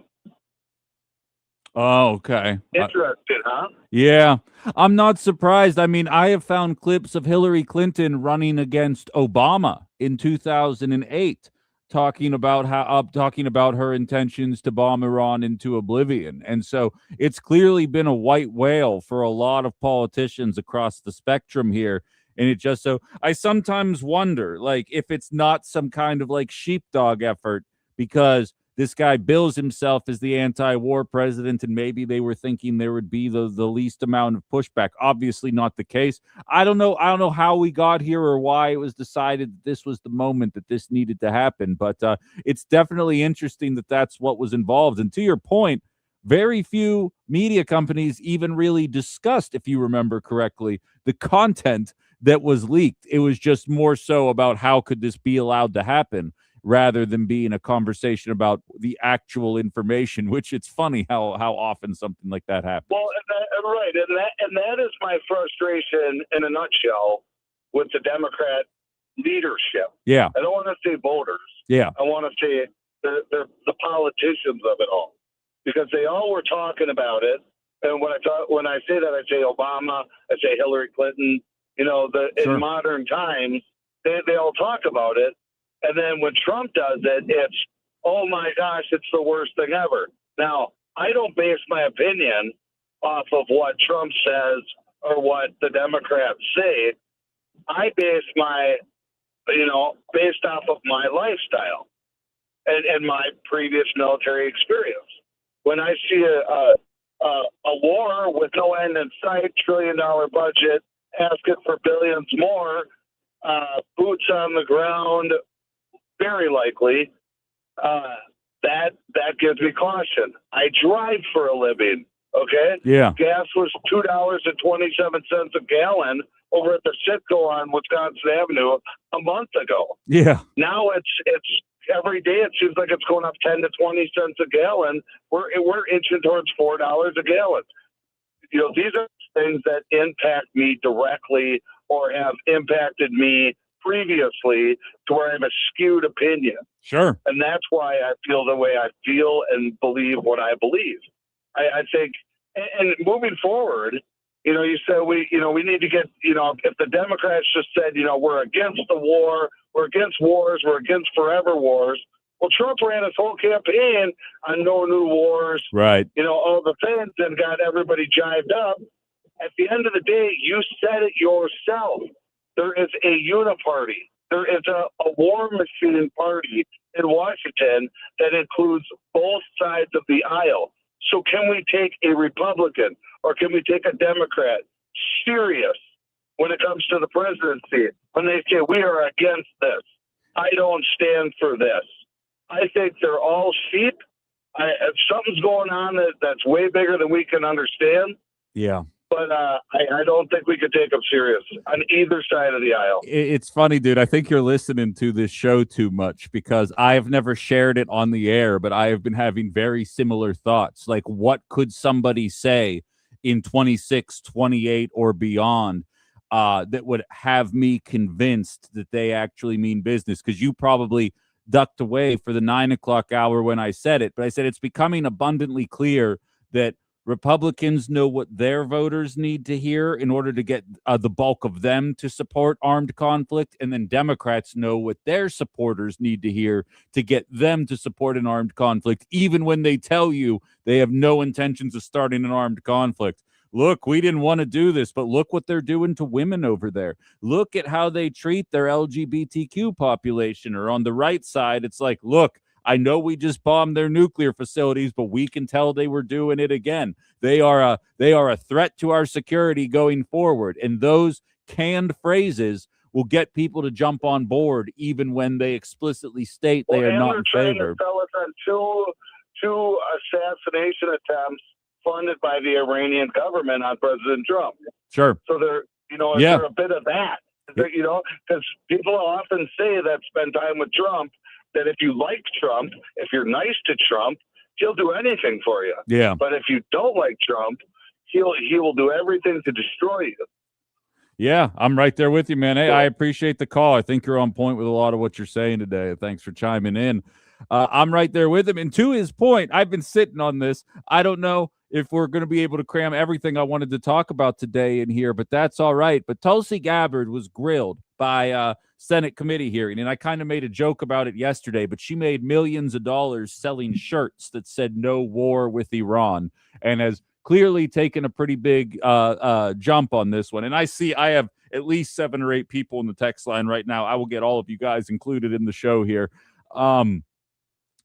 Oh, okay. Interesting, huh? Yeah, I'm not surprised. I mean, I have found clips of Hillary Clinton running against Obama in 2008, talking about her intentions to bomb Iran into oblivion. And so it's clearly been a white whale for a lot of politicians across the spectrum here. And it just, so I sometimes wonder, like, if it's not some kind of like sheepdog effort, because this guy bills himself as the anti-war president, and maybe they were thinking there would be the least amount of pushback. Obviously not the case. I don't know how we got here or why it was decided that this was the moment that this needed to happen, but it's definitely interesting that that's what was involved. And to your point, very few media companies even really discussed, if you remember correctly, the content that was leaked. It was just more so about how could this be allowed to happen rather than being a conversation about the actual information, which it's funny how often something like that happens. Well, right. And that is my frustration in a nutshell with the Democrat leadership. Yeah. I don't want to say voters. Yeah. I want to say the politicians of it all, because they all were talking about it. And when I say that, I say Obama, I say Hillary Clinton. You know, Sure. in modern times, they all talk about it. And then when Trump does it, it's, oh my gosh, it's the worst thing ever. Now, I don't base my opinion off of what Trump says or what the Democrats say. I base based off of my lifestyle and my previous military experience. When I see a war with no end in sight, $1 trillion budget, asking for billions more, boots on the ground, very likely, that gives me caution. I drive for a living, okay? Yeah. Gas was $2.27 a gallon over at the Citgo on Wisconsin Avenue a month ago. Yeah. Now it's every day it seems like it's going up 10 to 20 cents a gallon. We're inching towards $4 a gallon. You know, these are things that impact me directly or have impacted me previously to where I have a skewed opinion. Sure. And that's why I feel the way I feel and believe what I believe. I think, and moving forward, you know, you said we need to get, if the Democrats just said, we're against the war, we're against wars, we're against forever wars. Well, Trump ran his whole campaign on no new wars. Right. All the things and got everybody jived up. At the end of the day, you said it yourself. There is a uniparty. There is a war machine party in Washington that includes both sides of the aisle. So can we take a Republican or can we take a Democrat serious when it comes to the presidency? When they say we are against this, I don't stand for this. I think they're all sheep. If something's going on that's way bigger than we can understand. Yeah. But I don't think we could take them serious on either side of the aisle. It's funny, dude. I think you're listening to this show too much because I have never shared it on the air, but I have been having very similar thoughts. Like, what could somebody say in 26, 28, or beyond that would have me convinced that they actually mean business? Because you probably ducked away for the 9 o'clock hour when I said it, but I said it's becoming abundantly clear that Republicans know what their voters need to hear in order to get the bulk of them to support armed conflict, and then Democrats know what their supporters need to hear to get them to support an armed conflict, even when they tell you they have no intentions of starting an armed conflict. Look, we didn't want to do this, but look what they're doing to women over there. Look at how they treat their LGBTQ population. Or on the right side, it's like, look, I know we just bombed their nuclear facilities, but we can tell they were doing it again. They are a threat to our security going forward. And those canned phrases will get people to jump on board, even when they explicitly state they are not in favor. Tell us on two assassination attempts funded by the Iranian government on President Trump. Sure. So is there a bit of that? Because people often say that spend time with Trump, that if you like Trump, if you're nice to Trump, he'll do anything for you. Yeah. But if you don't like Trump, he will do everything to destroy you. Yeah, I'm right there with you, man. Hey, I appreciate the call. I think you're on point with a lot of what you're saying today. Thanks for chiming in. I'm right there with him. And to his point, I've been sitting on this. I don't know if we're going to be able to cram everything I wanted to talk about today in here, but that's all right. But Tulsi Gabbard was grilled by Senate committee hearing, and I kind of made a joke about it yesterday, but she made millions of dollars selling shirts that said no war with Iran, and has clearly taken a pretty big jump on this one. And I have at least 7 or 8 people in the text line right now. I will get all of you guys included in the show here.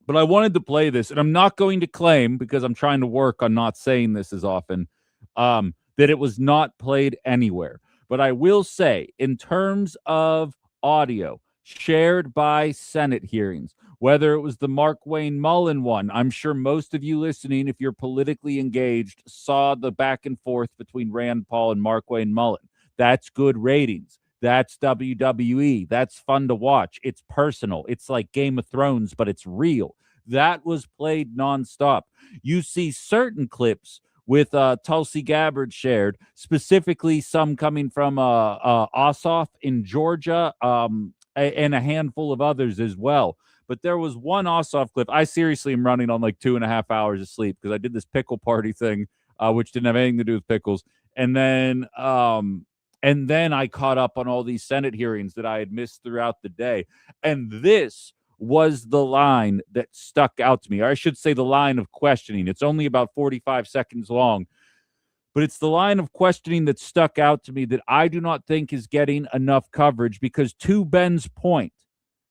But I wanted to play this, and I'm not going to claim, because I'm trying to work on not saying this as often, that it was not played anywhere. But I will say, in terms of audio shared by Senate hearings, whether it was the Mark Wayne Mullen one, I'm sure most of you listening, if you're politically engaged, saw the back and forth between Rand Paul and Mark Wayne Mullen. That's good ratings. That's WWE. That's fun to watch. It's personal. It's like Game of Thrones, but it's real. That was played nonstop. You see certain clips with Tulsi Gabbard shared, specifically some coming from Ossoff in Georgia, and a handful of others as well. But there was one Ossoff clip. I seriously am running on like 2.5 hours of sleep because I did this pickle party thing, which didn't have anything to do with pickles. And then I caught up on all these Senate hearings that I had missed throughout the day. And this was the line that stuck out to me, or I should say the line of questioning. It's only about 45 seconds long, but it's the line of questioning that stuck out to me that I do not think is getting enough coverage, because to Ben's point,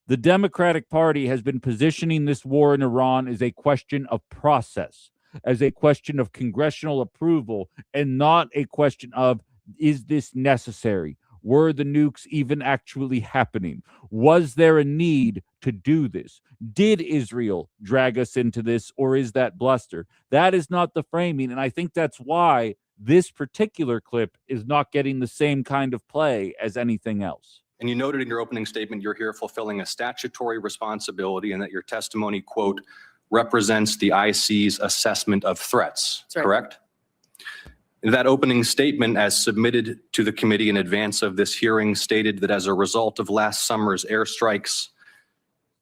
the Democratic Party has been positioning this war in Iran as a question of process, as a question of congressional approval, and not a question of, is this necessary? Were the nukes even actually happening? Was there a need to do this? Did Israel drag us into this, or is that bluster? That is not the framing, and I think that's why this particular clip is not getting the same kind of play as anything else. And you noted in your opening statement you're here fulfilling a statutory responsibility and that your testimony, quote, represents the IC's assessment of threats, right, correct? That opening statement, as submitted to the committee in advance of this hearing, stated that as a result of last summer's airstrikes,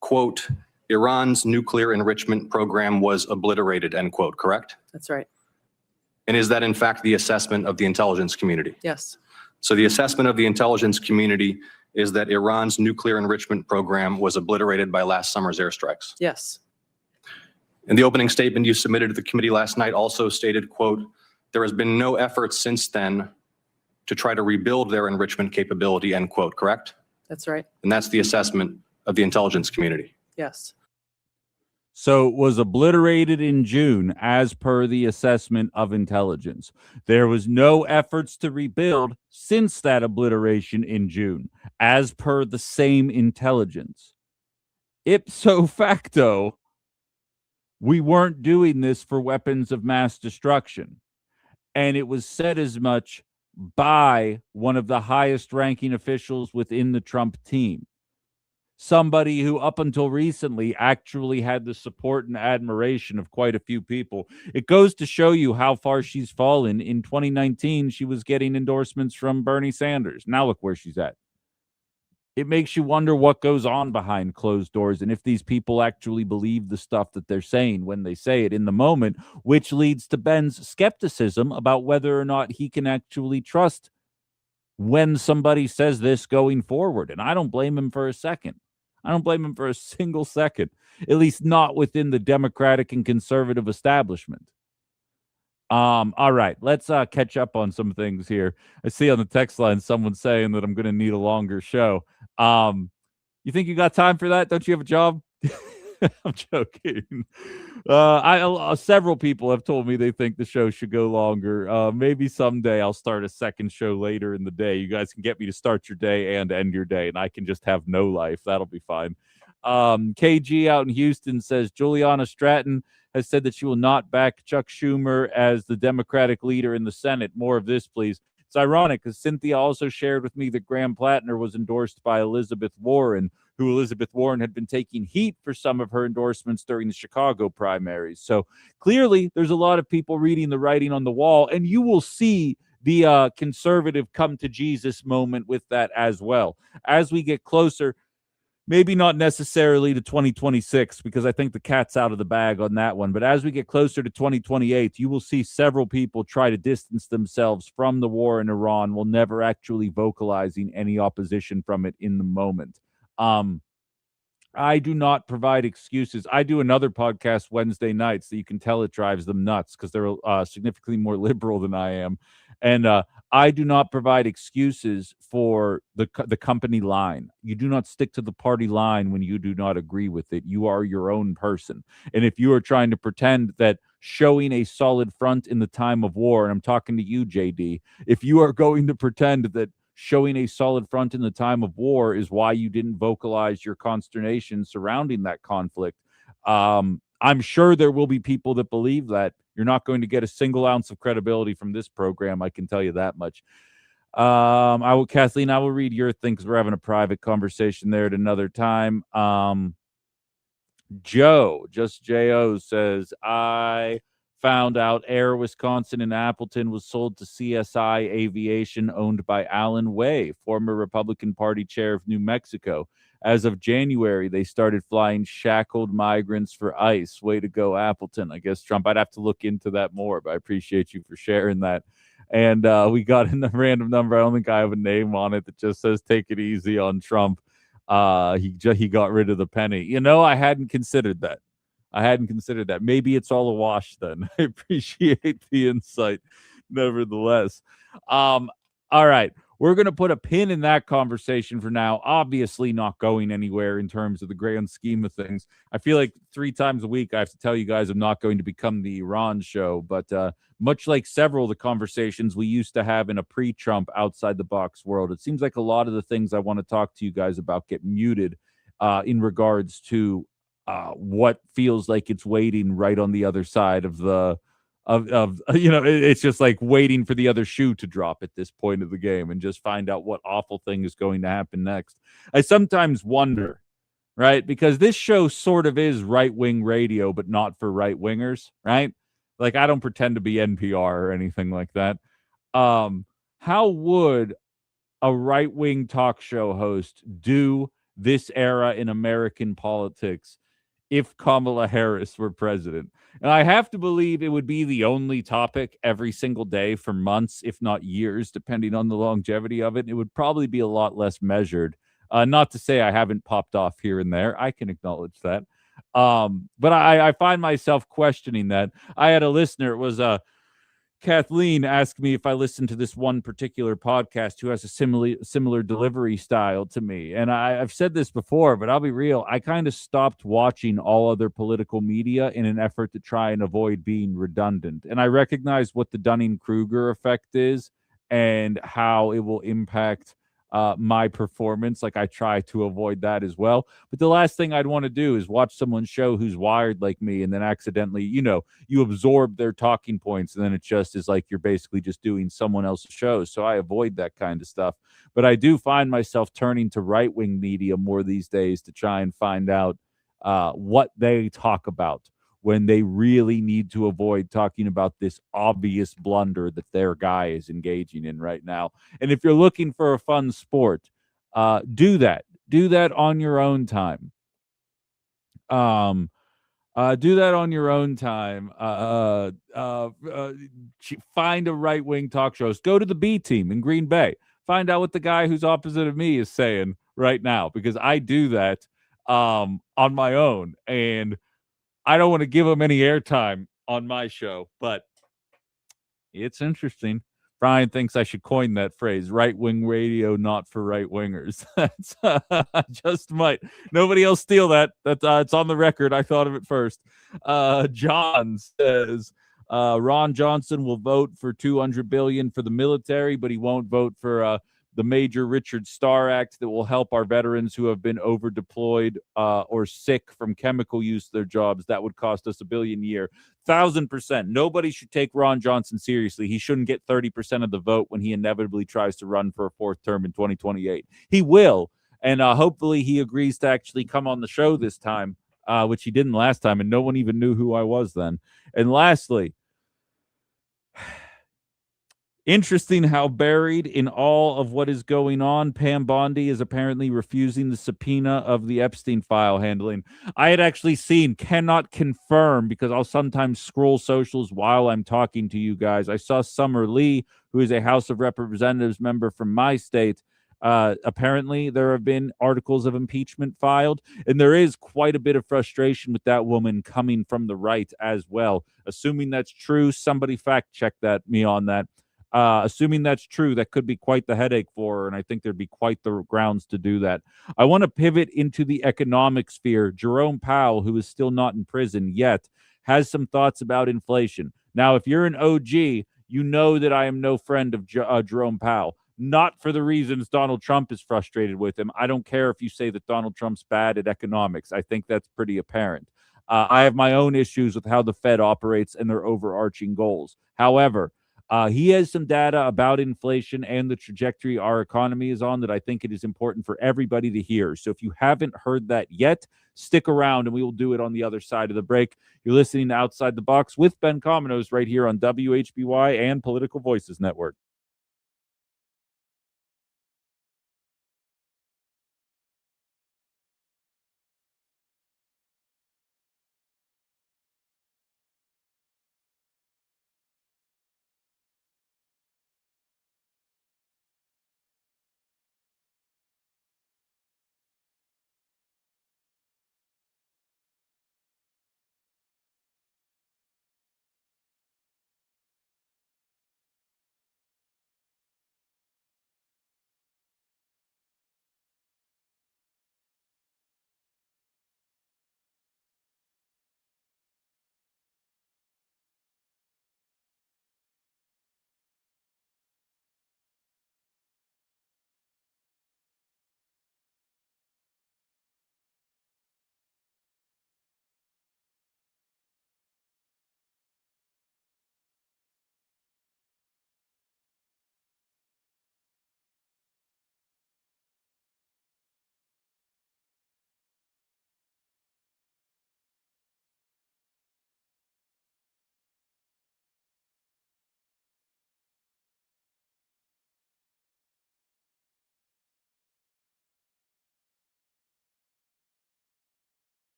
quote, Iran's nuclear enrichment program was obliterated, end quote, correct? That's right. And is that in fact the assessment of the intelligence community? Yes. So the assessment of the intelligence community is that Iran's nuclear enrichment program was obliterated by last summer's airstrikes? Yes. And the opening statement you submitted to the committee last night also stated, quote, there has been no effort since then to try to rebuild their enrichment capability, end quote, correct? That's right. And that's the assessment of the intelligence community. Yes. So it was obliterated in June as per the assessment of intelligence. There was no efforts to rebuild since that obliteration in June as per the same intelligence. Ipso facto, we weren't doing this for weapons of mass destruction. And it was said as much by one of the highest ranking officials within the Trump team. Somebody who up until recently actually had the support and admiration of quite a few people. It goes to show you how far she's fallen. In 2019, she was getting endorsements from Bernie Sanders. Now look where she's at. It makes you wonder what goes on behind closed doors and if these people actually believe the stuff that they're saying when they say it in the moment, which leads to Ben's skepticism about whether or not he can actually trust when somebody says this going forward. And I don't blame him for a second. I don't blame him for a single second, at least not within the Democratic and conservative establishment. All right, let's catch up on some things here. I see on the text line someone saying that I'm going to need a longer show. You think you got time for that? Don't you have a job? I'm joking. Several people have told me they think the show should go longer. Maybe someday I'll start a second show later in the day. You guys can get me to start your day and end your day, and I can just have no life. That'll be fine. KG out in Houston says Juliana Stratton has said that she will not back Chuck Schumer as the Democratic leader in the Senate. More of this, please. It's ironic because Cynthia also shared with me that Graham Plattner was endorsed by Elizabeth Warren, who Elizabeth Warren had been taking heat for some of her endorsements during the Chicago primaries. So clearly there's a lot of people reading the writing on the wall, and you will see the conservative come to Jesus moment with that as well. As we get closer, maybe not necessarily to 2026, because I think the cat's out of the bag on that one. But as we get closer to 2028, you will see several people try to distance themselves from the war in Iran while never actually vocalizing any opposition from it in the moment. I do not provide excuses. I do another podcast Wednesday nights that you can tell it drives them nuts because they're significantly more liberal than I am. And I do not provide excuses for the company line. You do not stick to the party line when you do not agree with it. You are your own person. And if you are trying to pretend that showing a solid front in the time of war, and I'm talking to you, JD, if you are going to pretend that showing a solid front in the time of war is why you didn't vocalize your consternation surrounding that conflict, I'm sure there will be people that believe that. You're not going to get a single ounce of credibility from this program. I can tell you that much. Kathleen, I will read your thing because we're having a private conversation there at another time. Joe, just J.O. says, I found out Air Wisconsin in Appleton was sold to CSI Aviation, owned by Alan Way, former Republican Party chair of New Mexico. As of January, they started flying shackled migrants for ICE. Way to go, Appleton. I guess, Trump, I'd have to look into that more, but I appreciate you for sharing that. And we got in the random number. I don't think I have a name on it that just says, take it easy on Trump. He got rid of the penny. You know, I hadn't considered that. Maybe it's all a wash then. I appreciate the insight, nevertheless. All right. We're going to put a pin in that conversation for now. Obviously not going anywhere in terms of the grand scheme of things. I feel like 3 times a week I have to tell you guys I'm not going to become the Iran show, but much like several of the conversations we used to have in a pre-Trump outside the box world, it seems like a lot of the things I want to talk to you guys about get muted in regards to what feels like it's waiting right on the other side of the it's just like waiting for the other shoe to drop at this point of the game and just find out what awful thing is going to happen next. I sometimes wonder, right? Because this show sort of is right-wing radio, but not for right-wingers, right? Like, I don't pretend to be NPR or anything like that. How would a right-wing talk show host do this era in American politics if Kamala Harris were president? And I have to believe it would be the only topic every single day for months, if not years, depending on the longevity of it. It would probably be a lot less measured. Not to say I haven't popped off here and there. I can acknowledge that. But I find myself questioning that. I had a listener, it was Kathleen, asked me if I listened to this one particular podcast who has a similar delivery style to me. And I've said this before, but I'll be real. I kind of stopped watching all other political media in an effort to try and avoid being redundant. And I recognize what the Dunning-Kruger effect is and how it will impact my performance. Like, I try to avoid that as well. But the last thing I'd want to do is watch someone's show who's wired like me and then accidentally, you absorb their talking points and then it just is like you're basically just doing someone else's show. So I avoid that kind of stuff. But I do find myself turning to right-wing media more these days to try and find out what they talk about when they really need to avoid talking about this obvious blunder that their guy is engaging in right now. And if you're looking for a fun sport, do that. Do that on your own time. Do that on your own time. Find a right-wing talk show. Go to the B team in Green Bay. Find out what the guy who's opposite of me is saying right now, because I do that on my own, and I don't want to give him any airtime on my show, but it's interesting. Brian thinks I should coin that phrase, right-wing radio, not for right-wingers. That's I just might. Nobody else steal that. That's it's on the record. I thought of it first. John says Ron Johnson will vote for $200 billion for the military, but he won't vote for the major Richard Starr Act that will help our veterans who have been over deployed or sick from chemical use of their jobs. That would cost us $1 billion a year. 1,000%. Nobody should take Ron Johnson seriously. He shouldn't get 30% of the vote when he inevitably tries to run for a 4th term in 2028. He will, and hopefully he agrees to actually come on the show this time, which he didn't last time, and no one even knew who I was then. And lastly, interesting how buried in all of what is going on, Pam Bondi is apparently refusing the subpoena of the Epstein file handling. I had actually seen, cannot confirm, because I'll sometimes scroll socials while I'm talking to you guys. I saw Summer Lee, who is a House of Representatives member from my state. Apparently there have been articles of impeachment filed, and there is quite a bit of frustration with that woman coming from the right as well. Assuming that's true, somebody fact check me on that. Assuming that's true, that could be quite the headache for her, and I think there'd be quite the grounds to do that. I want to pivot into the economic sphere. Jerome Powell, who is still not in prison yet, has some thoughts about inflation. Now, if you're an OG, you know that I am no friend of Jerome Powell. Not for the reasons Donald Trump is frustrated with him. I don't care if you say that Donald Trump's bad at economics. I think that's pretty apparent. I have my own issues with how the Fed operates and their overarching goals. However, he has some data about inflation and the trajectory our economy is on that I think it is important for everybody to hear. So if you haven't heard that yet, stick around and we will do it on the other side of the break. You're listening to Outside the Box with Ben Cominos right here on WHBY and Political Voices Network.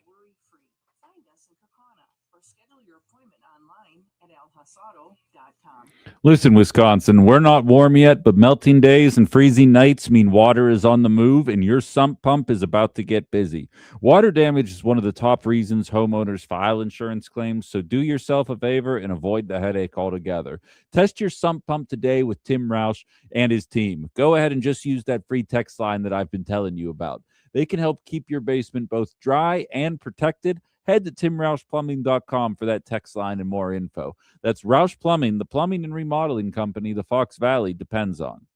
Worry-free. Find us in Kaukauna or schedule your appointment online at alhasado.com. Listen, Wisconsin, we're not warm yet, but melting days and freezing nights mean water is on the move and your sump pump is about to get busy. Water damage is one of the top reasons homeowners file insurance claims, so do yourself a favor and avoid the headache altogether. Test your sump pump today with Tim Roush and his team. Go ahead and just use that free text line that I've been telling you about. They can help keep your basement both dry and protected. Head to timroushplumbing.com for that text line and more info. That's Roush Plumbing, the plumbing and remodeling company the Fox Valley depends on.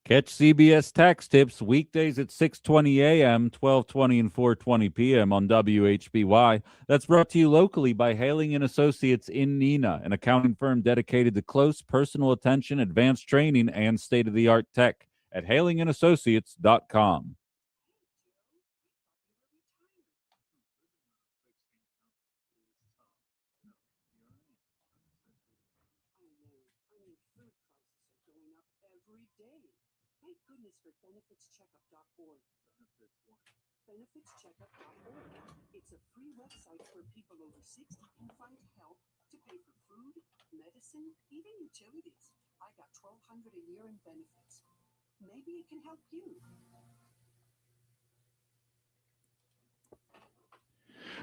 Catch CBS Tax Tips weekdays at 6:20 a.m., 12:20 and 4:20 p.m. on WHBY. That's brought to you locally by Hailing and Associates in Neenah, an accounting firm dedicated to close personal attention, advanced training, and state-of-the-art tech at hailingandassociates.com. Thank goodness for benefitscheckup.org. Benefitscheckup.org. It's a free website where people over 60 can find help to pay for food, medicine, even utilities. I got $1,200 a year in benefits. Maybe it can help you.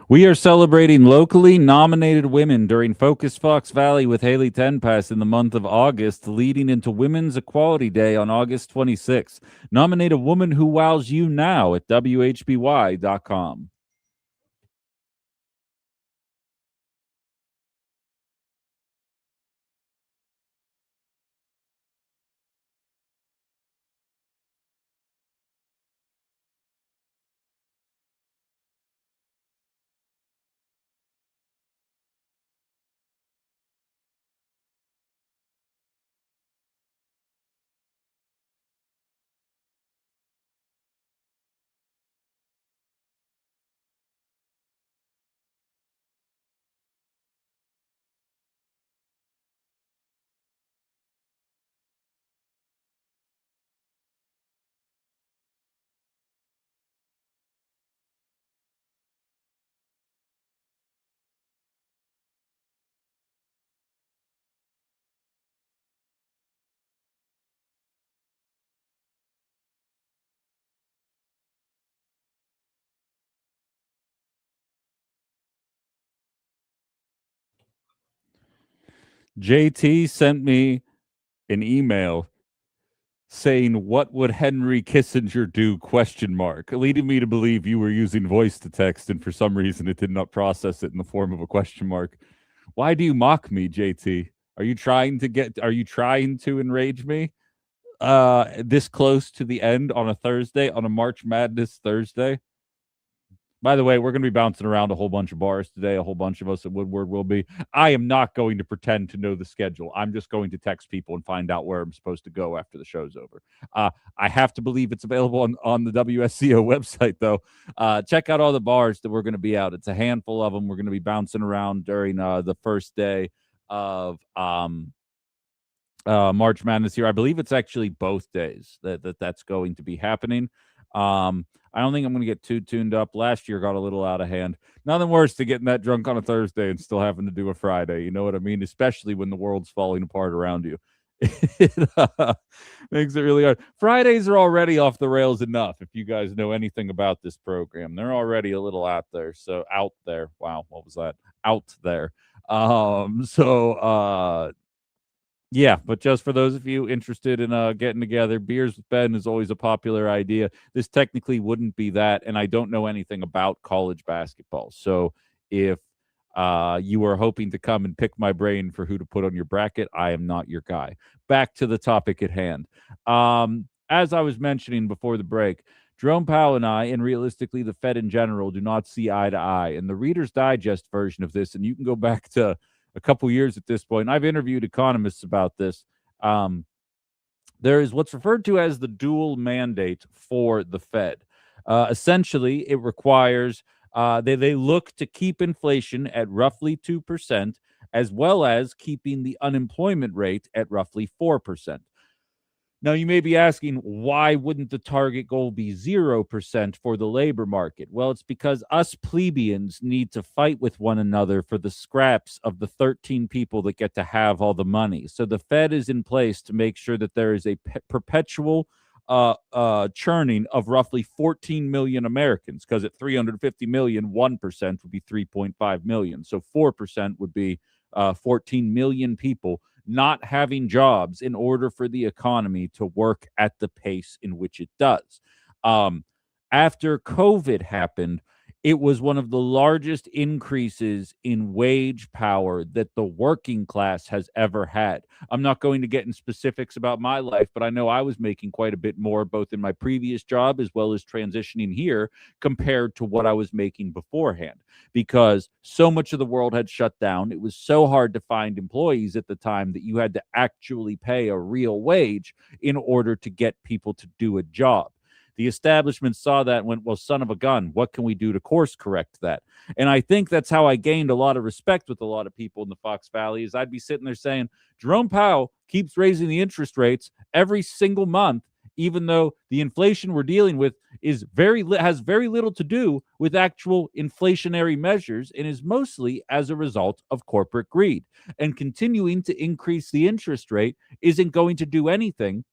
We are celebrating locally nominated women during Focus Fox Valley with Haley Tenpass in the month of August, leading into Women's Equality Day on August 26th. Nominate a woman who wows you now at WHBY.com. JT sent me an email saying, "What would Henry Kissinger do?" ? Leading me to believe you were using voice to text, and for some reason it did not process it in the form of a question mark. Why do you mock me, JT? Are you trying to enrage me? This close to the end on a Thursday, on a March Madness Thursday? By the way, we're going to be bouncing around a whole bunch of bars today. A whole bunch of us at Woodward will be. I am not going to pretend to know the schedule. I'm just going to text people and find out where I'm supposed to go after the show's over. I have to believe it's available on the WSCO website, though. Check out all the bars that we're going to be out. It's a handful of them. We're going to be bouncing around during the first day of March Madness here. I believe it's actually both days that's going to be happening. I don't think I'm going to get too tuned up. Last year got a little out of hand. Nothing worse than getting that drunk on a Thursday and still having to do a Friday. You know what I mean? Especially when the world's falling apart around you. It makes it really hard. Fridays are already off the rails enough. If you guys know anything about this program, they're already a little out there. So out there. Wow, what was that? Out there. Yeah, but just for those of you interested in getting together, beers with Ben is always a popular idea. This technically wouldn't be that, and I don't know anything about college basketball. So if you are hoping to come and pick my brain for who to put on your bracket, I am not your guy. Back to the topic at hand. As I was mentioning before the break, Jerome Powell and I, and realistically the Fed in general, do not see eye to eye. And the Reader's Digest version of this, and you can go back to a couple years at this point. I've interviewed economists about this. There is what's referred to as the dual mandate for the Fed. Essentially, it requires they look to keep inflation at roughly 2%, as well as keeping the unemployment rate at roughly 4%. Now, you may be asking, why wouldn't the target goal be 0% for the labor market? Well, it's because us plebeians need to fight with one another for the scraps of the 13 people that get to have all the money. So the Fed is in place to make sure that there is a perpetual churning of roughly 14 million Americans, because at 350 million, 1% would be 3.5 million. So 4% would be 14 million people not having jobs in order for the economy to work at the pace in which it does. After COVID happened, it was one of the largest increases in wage power that the working class has ever had. I'm not going to get in specifics about my life, but I know I was making quite a bit more, both in my previous job as well as transitioning here, compared to what I was making beforehand, because so much of the world had shut down. It was so hard to find employees at the time that you had to actually pay a real wage in order to get people to do a job. The establishment saw that and went, well, son of a gun, what can we do to course correct that? And I think that's how I gained a lot of respect with a lot of people in the Fox Valley, is I'd be sitting there saying, Jerome Powell keeps raising the interest rates every single month, even though the inflation we're dealing with has very little to do with actual inflationary measures and is mostly as a result of corporate greed. And continuing to increase the interest rate isn't going to do anything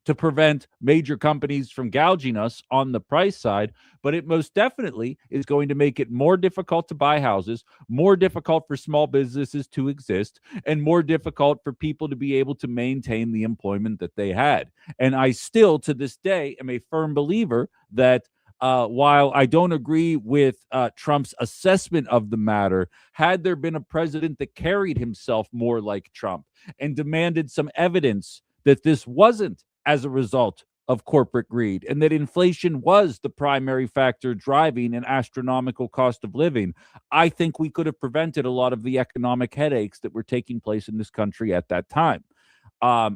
to prevent major companies from gouging us on the price side, but it most definitely is going to make it more difficult to buy houses, more difficult for small businesses to exist, and more difficult for people to be able to maintain the employment that they had. And I still, to this day, am a firm believer that while I don't agree with Trump's assessment of the matter, had there been a president that carried himself more like Trump and demanded some evidence that this wasn't as a result of corporate greed and that inflation was the primary factor driving an astronomical cost of living, I think we could have prevented a lot of the economic headaches that were taking place in this country at that time.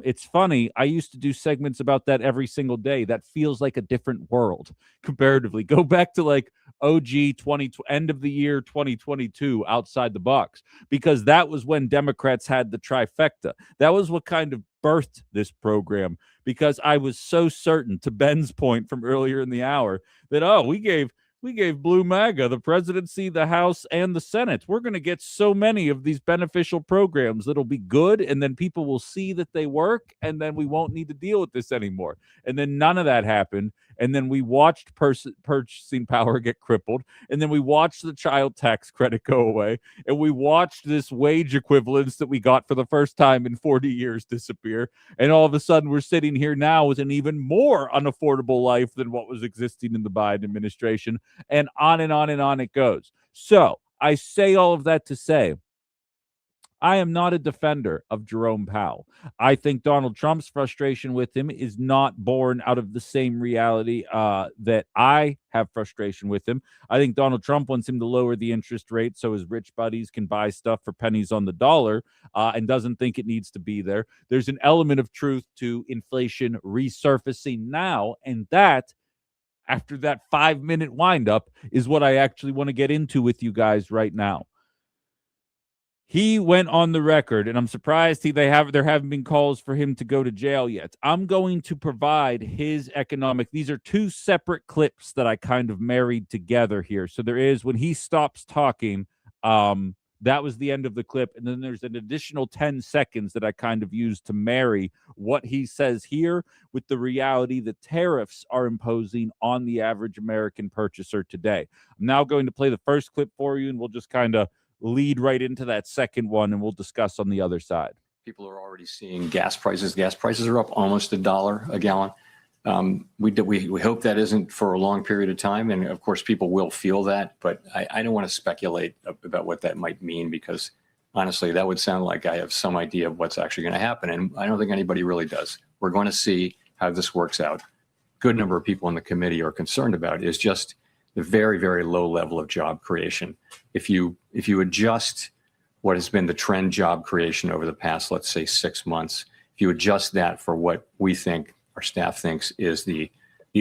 It's funny. I used to do segments about that every single day. That feels like a different world comparatively. Go back to like OG 20 end of the year 2022 outside the box, because that was when Democrats had the trifecta. That was what kind of birthed this program, because I was so certain, to Ben's point from earlier in the hour, that we gave Blue MAGA the presidency, the House, and the Senate. We're going to get so many of these beneficial programs that'll be good, and then people will see that they work, and then we won't need to deal with this anymore. And then none of that happened. and then we watched purchasing power get crippled, and then we watched the child tax credit go away, and we watched this wage equivalence that we got for the first time in 40 years disappear, and all of a sudden we're sitting here now with an even more unaffordable life than what was existing in the Biden administration, and on and on and on it goes. So I say all of that to say, I am not a defender of Jerome Powell. I think Donald Trump's frustration with him is not born out of the same reality that I have frustration with him. I think Donald Trump wants him to lower the interest rate so his rich buddies can buy stuff for pennies on the dollar and doesn't think it needs to be there. There's an element of truth to inflation resurfacing now, and that, after that 5-minute windup, is what I actually want to get into with you guys right now. He went on the record, and I'm surprised there haven't been calls for him to go to jail yet. I'm going to provide his economic. These are two separate clips that I kind of married together here. So there is, when he stops talking, that was the end of the clip. And then there's an additional 10 seconds that I kind of used to marry what he says here with the reality that tariffs are imposing on the average American purchaser today. I'm now going to play the first clip for you, and we'll just kind of lead right into that second one, and we'll discuss on the other side. People are already seeing gas prices. Gas prices are up almost $1 a gallon. We hope that isn't for a long period of time, and of course, people will feel that. But I don't want to speculate about what that might mean, because honestly, that would sound like I have some idea of what's actually going to happen, and I don't think anybody really does. We're going to see how this works out. Good number of people in the committee are concerned about is just the very, very low level of job creation. If you adjust what has been the trend job creation over the past, let's say, 6 months, if you adjust that for what we think, our staff thinks, is the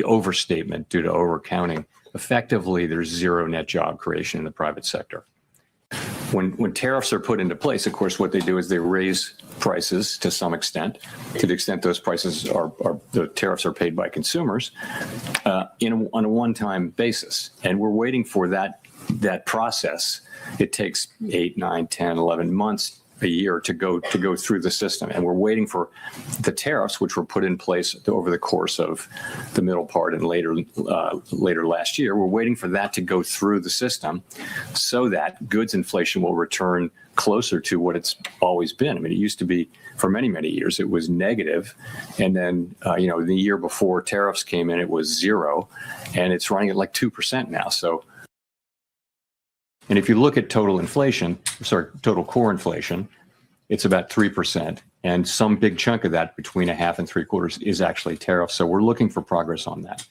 overstatement due to overcounting, effectively there's zero net job creation in the private sector. When tariffs are put into place, of course, what they do is they raise prices to some extent, to the extent those prices the tariffs are paid by consumers on a one-time basis. And we're waiting for that process. It takes 8, 9, 10, 11 months a year to go through the system. And we're waiting for the tariffs, which were put in place over the course of the middle part and later last year. We're waiting for that to go through the system so that goods inflation will return closer to what it's always been. I mean, it used to be, for many, many years, it was negative. And then, the year before tariffs came in, it was 0. And it's running at like 2% now. So, and if you look at total core inflation, it's about 3%. And some big chunk of that, between 1/2 and 3/4, is actually tariffs. So we're looking for progress on that.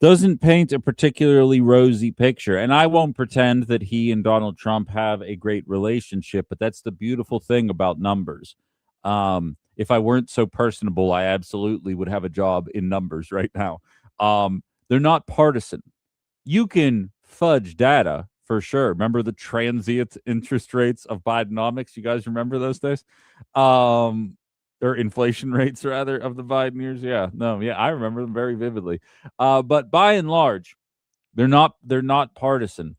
Doesn't paint a particularly rosy picture. And I won't pretend that he and Donald Trump have a great relationship, but that's the beautiful thing about numbers. If I weren't so personable, I absolutely would have a job in numbers right now. They're not partisan. You can fudge data, for sure. Remember the transient interest rates of Bidenomics? You guys remember those days? Or inflation rates, rather, of the Biden years? Yeah, I remember them very vividly. But by and large, they're not partisan.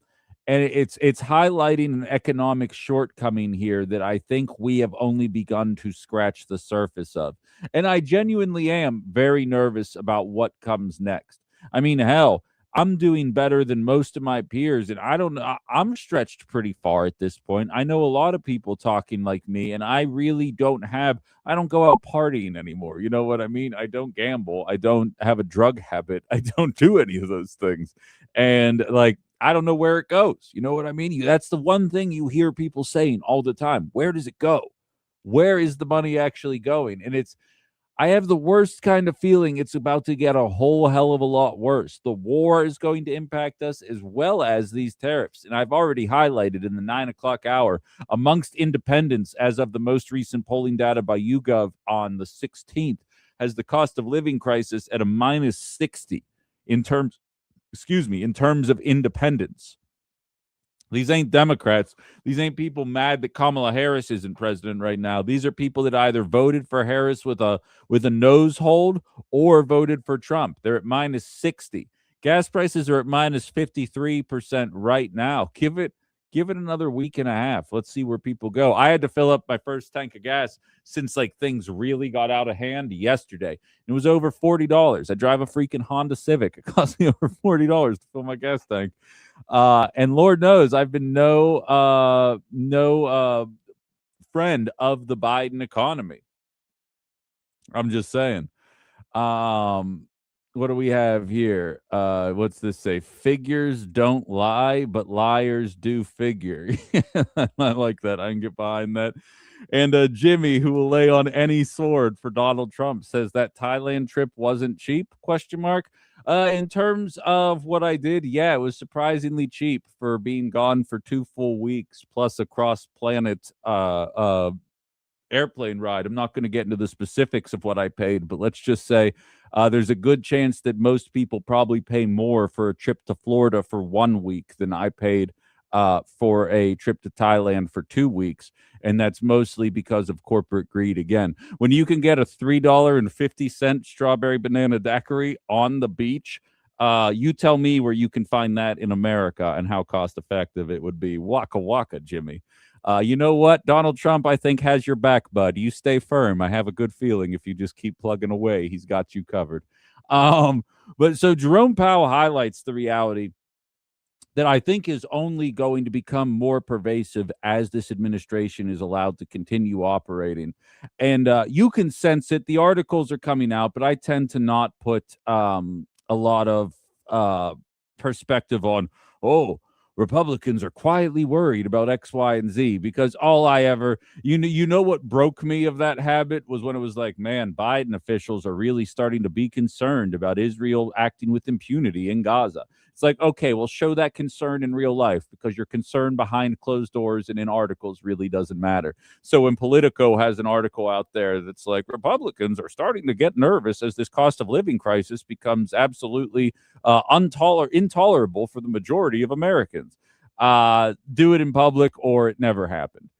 And it's highlighting an economic shortcoming here that I think we have only begun to scratch the surface of. And I genuinely am very nervous about what comes next. I mean, hell, I'm doing better than most of my peers, and I'm stretched pretty far at this point. I know a lot of people talking like me, and I really don't go out partying anymore. You know what I mean? I don't gamble. I don't have a drug habit. I don't do any of those things. And I don't know where it goes. You know what I mean? That's the one thing you hear people saying all the time. Where does it go? Where is the money actually going? And I have the worst kind of feeling it's about to get a whole hell of a lot worse. The war is going to impact us, as well as these tariffs. And I've already highlighted in the 9 o'clock hour, amongst independents, as of the most recent polling data by YouGov on the 16th, has the cost of living crisis at a -60 in terms of independence. These ain't Democrats. These ain't people mad that Kamala Harris isn't president right now. These are people that either voted for Harris with a nose hold or voted for Trump. They're at -60. Gas prices are at -53% right now. Give it Give it another week and a half. Let's see where people go. I had to fill up my first tank of gas since like things really got out of hand yesterday. It was over $40. I drive a freaking Honda Civic. It cost me over $40 to fill my gas tank. And Lord knows I've been no friend of the Biden economy. I'm just saying. Um, what do we have here? What's this say? Figures don't lie, but liars do figure. I like that. I can get behind that. And Jimmy, who will lay on any sword for Donald Trump, says that Thailand trip wasn't cheap? Question mark. In terms of what I did, yeah, it was surprisingly cheap for being gone for 2 full weeks plus a cross planet airplane ride. I'm not going to get into the specifics of what I paid, but let's just say there's a good chance that most people probably pay more for a trip to Florida for 1 week than I paid for a trip to Thailand for 2 weeks. And that's mostly because of corporate greed again. When you can get a $3.50 strawberry banana daiquiri on the beach, you tell me where you can find that in America and how cost effective it would be. Waka waka, Jimmy. You know what? Donald Trump, I think, has your back, bud. You stay firm. I have a good feeling if you just keep plugging away, he's got you covered. But so Jerome Powell highlights the reality that I think is only going to become more pervasive as this administration is allowed to continue operating. And you can sense it. The articles are coming out, but I tend to not put a lot of perspective on, oh, Republicans are quietly worried about X, Y, and Z, because all I ever, you know what broke me of that habit was when it was like, man, Biden officials are really starting to be concerned about Israel acting with impunity in Gaza. It's like, okay, well, show that concern in real life, because your concern behind closed doors and in articles really doesn't matter. So when Politico has an article out there that's like, Republicans are starting to get nervous as this cost of living crisis becomes absolutely intolerable for the majority of Americans. Do it in public or it never happened.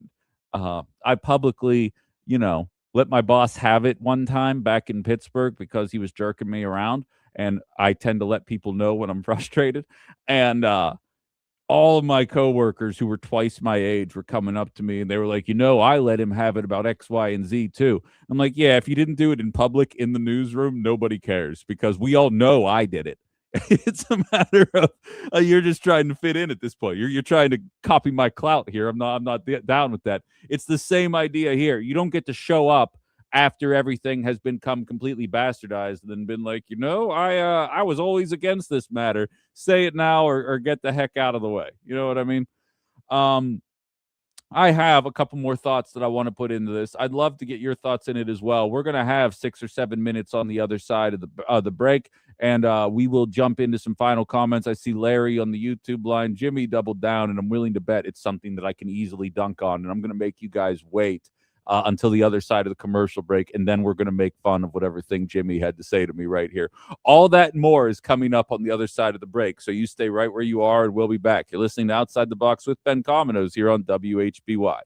I publicly, let my boss have it one time back in Pittsburgh because he was jerking me around. And I tend to let people know when I'm frustrated. And all of my coworkers who were twice my age were coming up to me and they were like, I let him have it about X, Y, and Z too. I'm like, yeah, if you didn't do it in public in the newsroom, nobody cares because we all know I did it. It's a matter of you're just trying to fit in at this point. You're trying to copy my clout here. I'm not down with that. It's the same idea here. You don't get to show up after everything has become completely bastardized and then been like, I was always against this matter. Say it now or get the heck out of the way. You know what I mean? Um, I have a couple more thoughts that I want to put into this. I'd love to get your thoughts in it as well. We're going to have 6 or 7 minutes on the other side of the break, and we will jump into some final comments. I see Larry on the YouTube line. Jimmy doubled down, and I'm willing to bet it's something that I can easily dunk on, and I'm going to make you guys wait until the other side of the commercial break, and then we're going to make fun of whatever thing Jimmy had to say to me right here. All that and more is coming up on the other side of the break, so you stay right where you are, and we'll be back. You're listening to Outside the Box with Ben Cominos here on WHBY.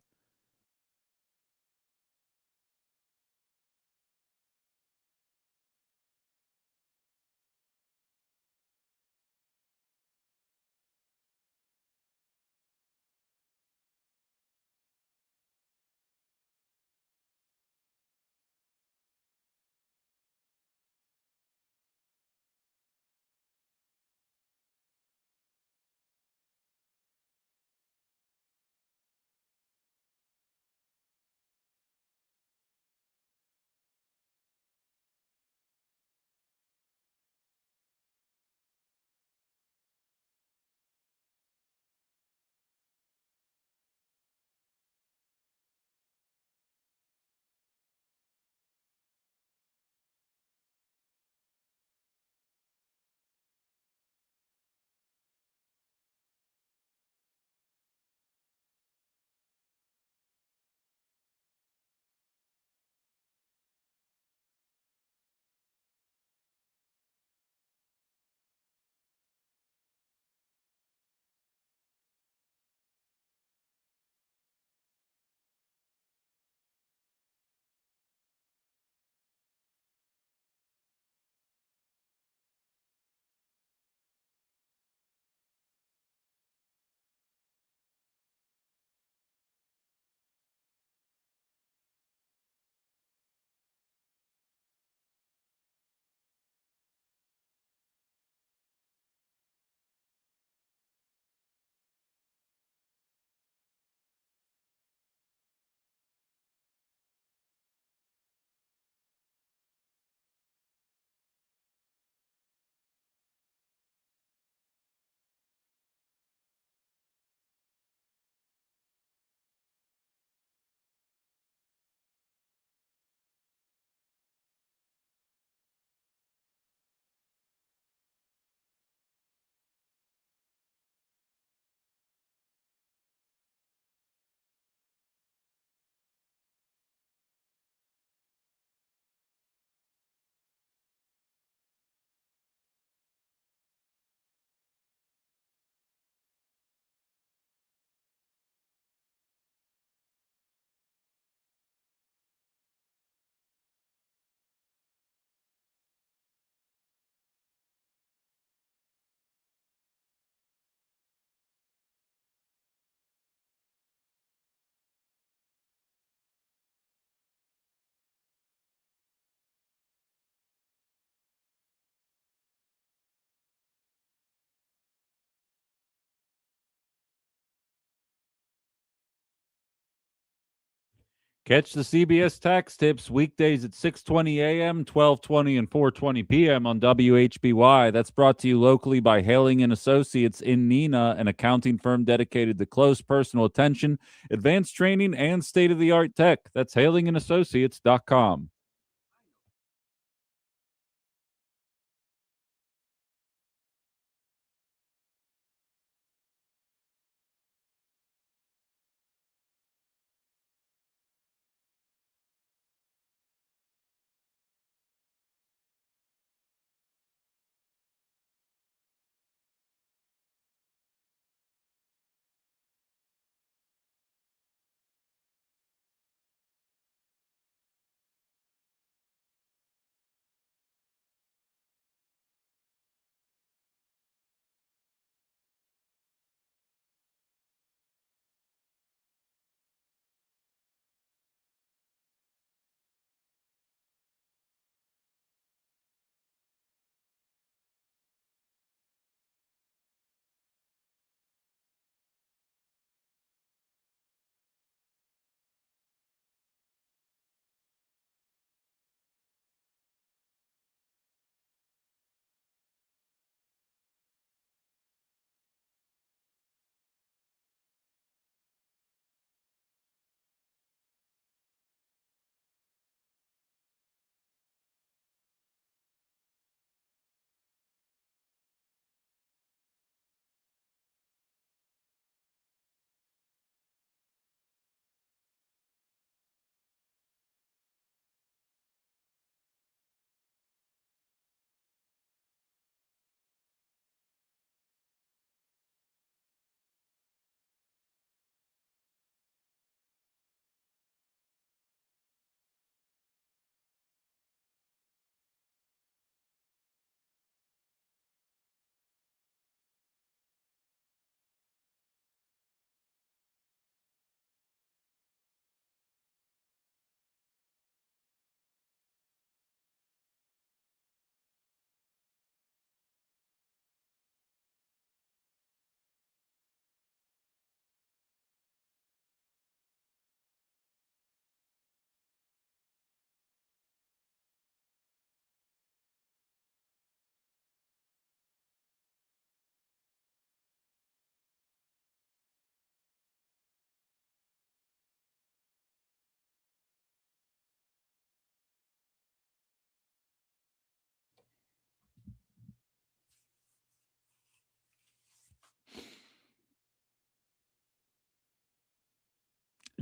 Catch the CBS Tax Tips weekdays at 6:20 a.m., 12:20, and 4:20 p.m. on WHBY. That's brought to you locally by Hailing and Associates in Neenah, an accounting firm dedicated to close personal attention, advanced training, and state-of-the-art tech. That's hailingandassociates.com.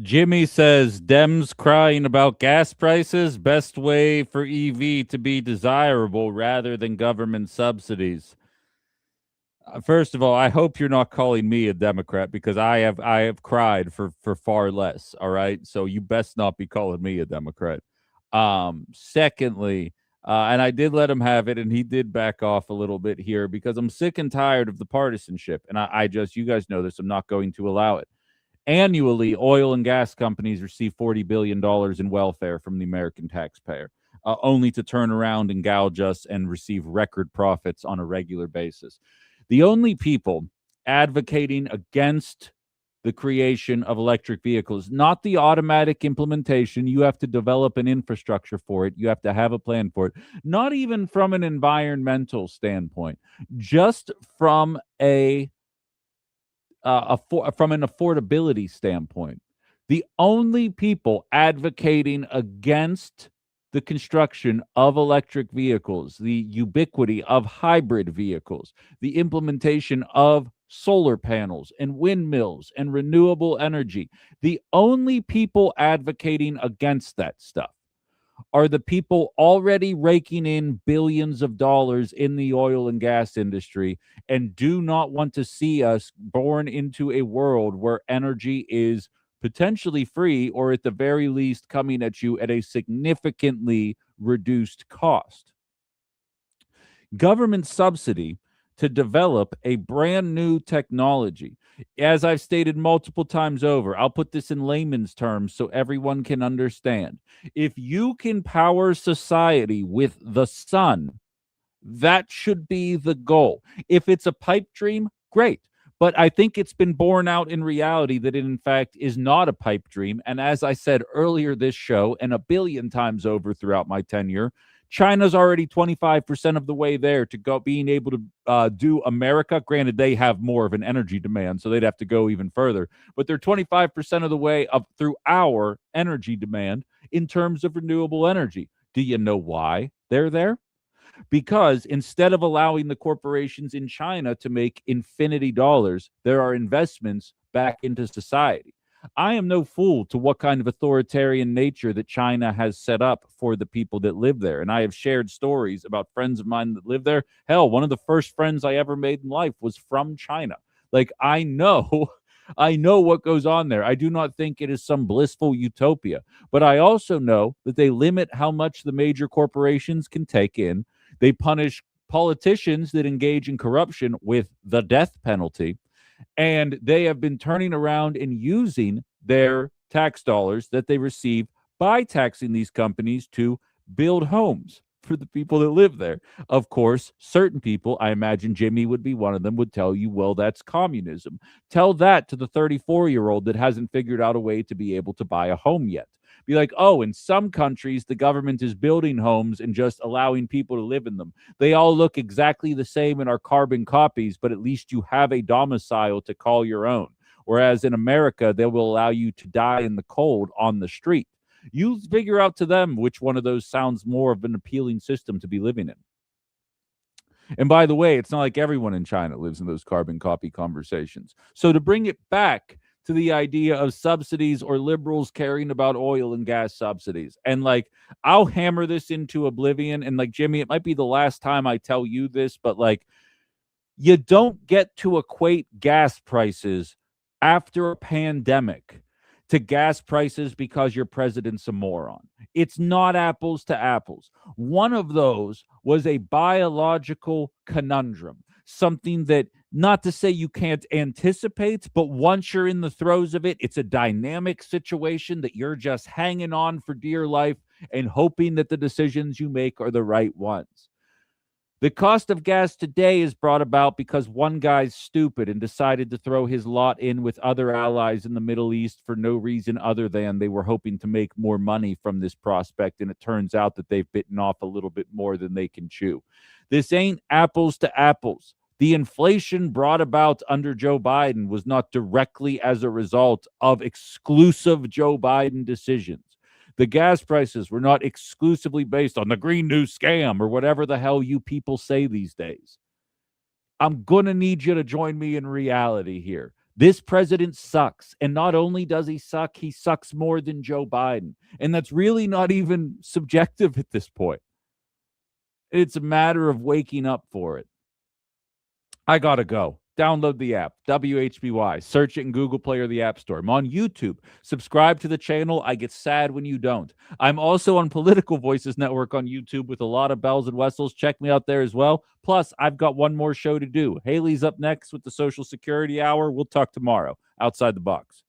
Jimmy says, Dems crying about gas prices, best way for EV to be desirable rather than government subsidies. First of all, I hope you're not calling me a Democrat because I have cried for far less. All right, so you best not be calling me a Democrat. Secondly, and I did let him have it, and he did back off a little bit here because I'm sick and tired of the partisanship, and I just, you guys know this, I'm not going to allow it. Annually, oil and gas companies receive $40 billion in welfare from the American taxpayer, only to turn around and gouge us and receive record profits on a regular basis. The only people advocating against the creation of electric vehicles, not the automatic implementation. You have to develop an infrastructure for it. You have to have a plan for it. Not even from an environmental standpoint, just from from an affordability standpoint. The only people advocating against the construction of electric vehicles, the ubiquity of hybrid vehicles, the implementation of solar panels and windmills and renewable energy, the only people advocating against that stuff are the people already raking in billions of dollars in the oil and gas industry and do not want to see us born into a world where energy is potentially free or at the very least coming at you at a significantly reduced cost. Government subsidy to develop a brand new technology. As I've stated multiple times over, I'll put this in layman's terms so everyone can understand. If you can power society with the sun, that should be the goal. If it's a pipe dream, great. But I think it's been borne out in reality that it, in fact, is not a pipe dream. And as I said earlier this show, and a billion times over throughout my tenure, China's already 25% of the way there to go being able to do America. Granted, they have more of an energy demand, so they'd have to go even further. But they're 25% of the way up through our energy demand in terms of renewable energy. Do you know why they're there? Because instead of allowing the corporations in China to make infinity dollars, there are investments back into society. I am no fool to what kind of authoritarian nature that China has set up for the people that live there. And I have shared stories about friends of mine that live there. Hell, one of the first friends I ever made in life was from China. Like, I know. I know what goes on there. I do not think it is some blissful utopia, but I also know that they limit how much the major corporations can take in. They punish politicians that engage in corruption with the death penalty. And they have been turning around and using their tax dollars that they receive by taxing these companies to build homes for the people that live there. Of course, certain people, I imagine Jimmy would be one of them, would tell you, well, that's communism. Tell that to the 34-year-old that hasn't figured out a way to be able to buy a home yet. Be like, oh, in some countries, the government is building homes and just allowing people to live in them. They all look exactly the same and are carbon copies, but at least you have a domicile to call your own. Whereas in America, they will allow you to die in the cold on the street. You figure out to them which one of those sounds more of an appealing system to be living in. And by the way, it's not like everyone in China lives in those carbon copy conversations. So to bring it back to the idea of subsidies or liberals caring about oil and gas subsidies, and like, I'll hammer this into oblivion. And like, Jimmy, it might be the last time I tell you this, but like, you don't get to equate gas prices after a pandemic to gas prices because your president's a moron. It's not apples to apples. One of those was a biological conundrum, something that, not to say you can't anticipate, but once you're in the throes of it, it's a dynamic situation that you're just hanging on for dear life and hoping that the decisions you make are the right ones. The cost of gas today is brought about because one guy's stupid and decided to throw his lot in with other allies in the Middle East for no reason other than they were hoping to make more money from this prospect, and it turns out that they've bitten off a little bit more than they can chew. This ain't apples to apples. The inflation brought about under Joe Biden was not directly as a result of exclusive Joe Biden decisions. The gas prices were not exclusively based on the Green New Scam or whatever the hell you people say these days. I'm going to need you to join me in reality here. This president sucks. And not only does he sucks more than Joe Biden. And that's really not even subjective at this point. It's a matter of waking up for it. I got to go. Download the app, WHBY. Search it in Google Play or the App Store. I'm on YouTube. Subscribe to the channel. I get sad when you don't. I'm also on Political Voices Network on YouTube with a lot of bells and whistles. Check me out there as well. Plus, I've got one more show to do. Haley's up next with the Social Security Hour. We'll talk tomorrow. Outside the Box.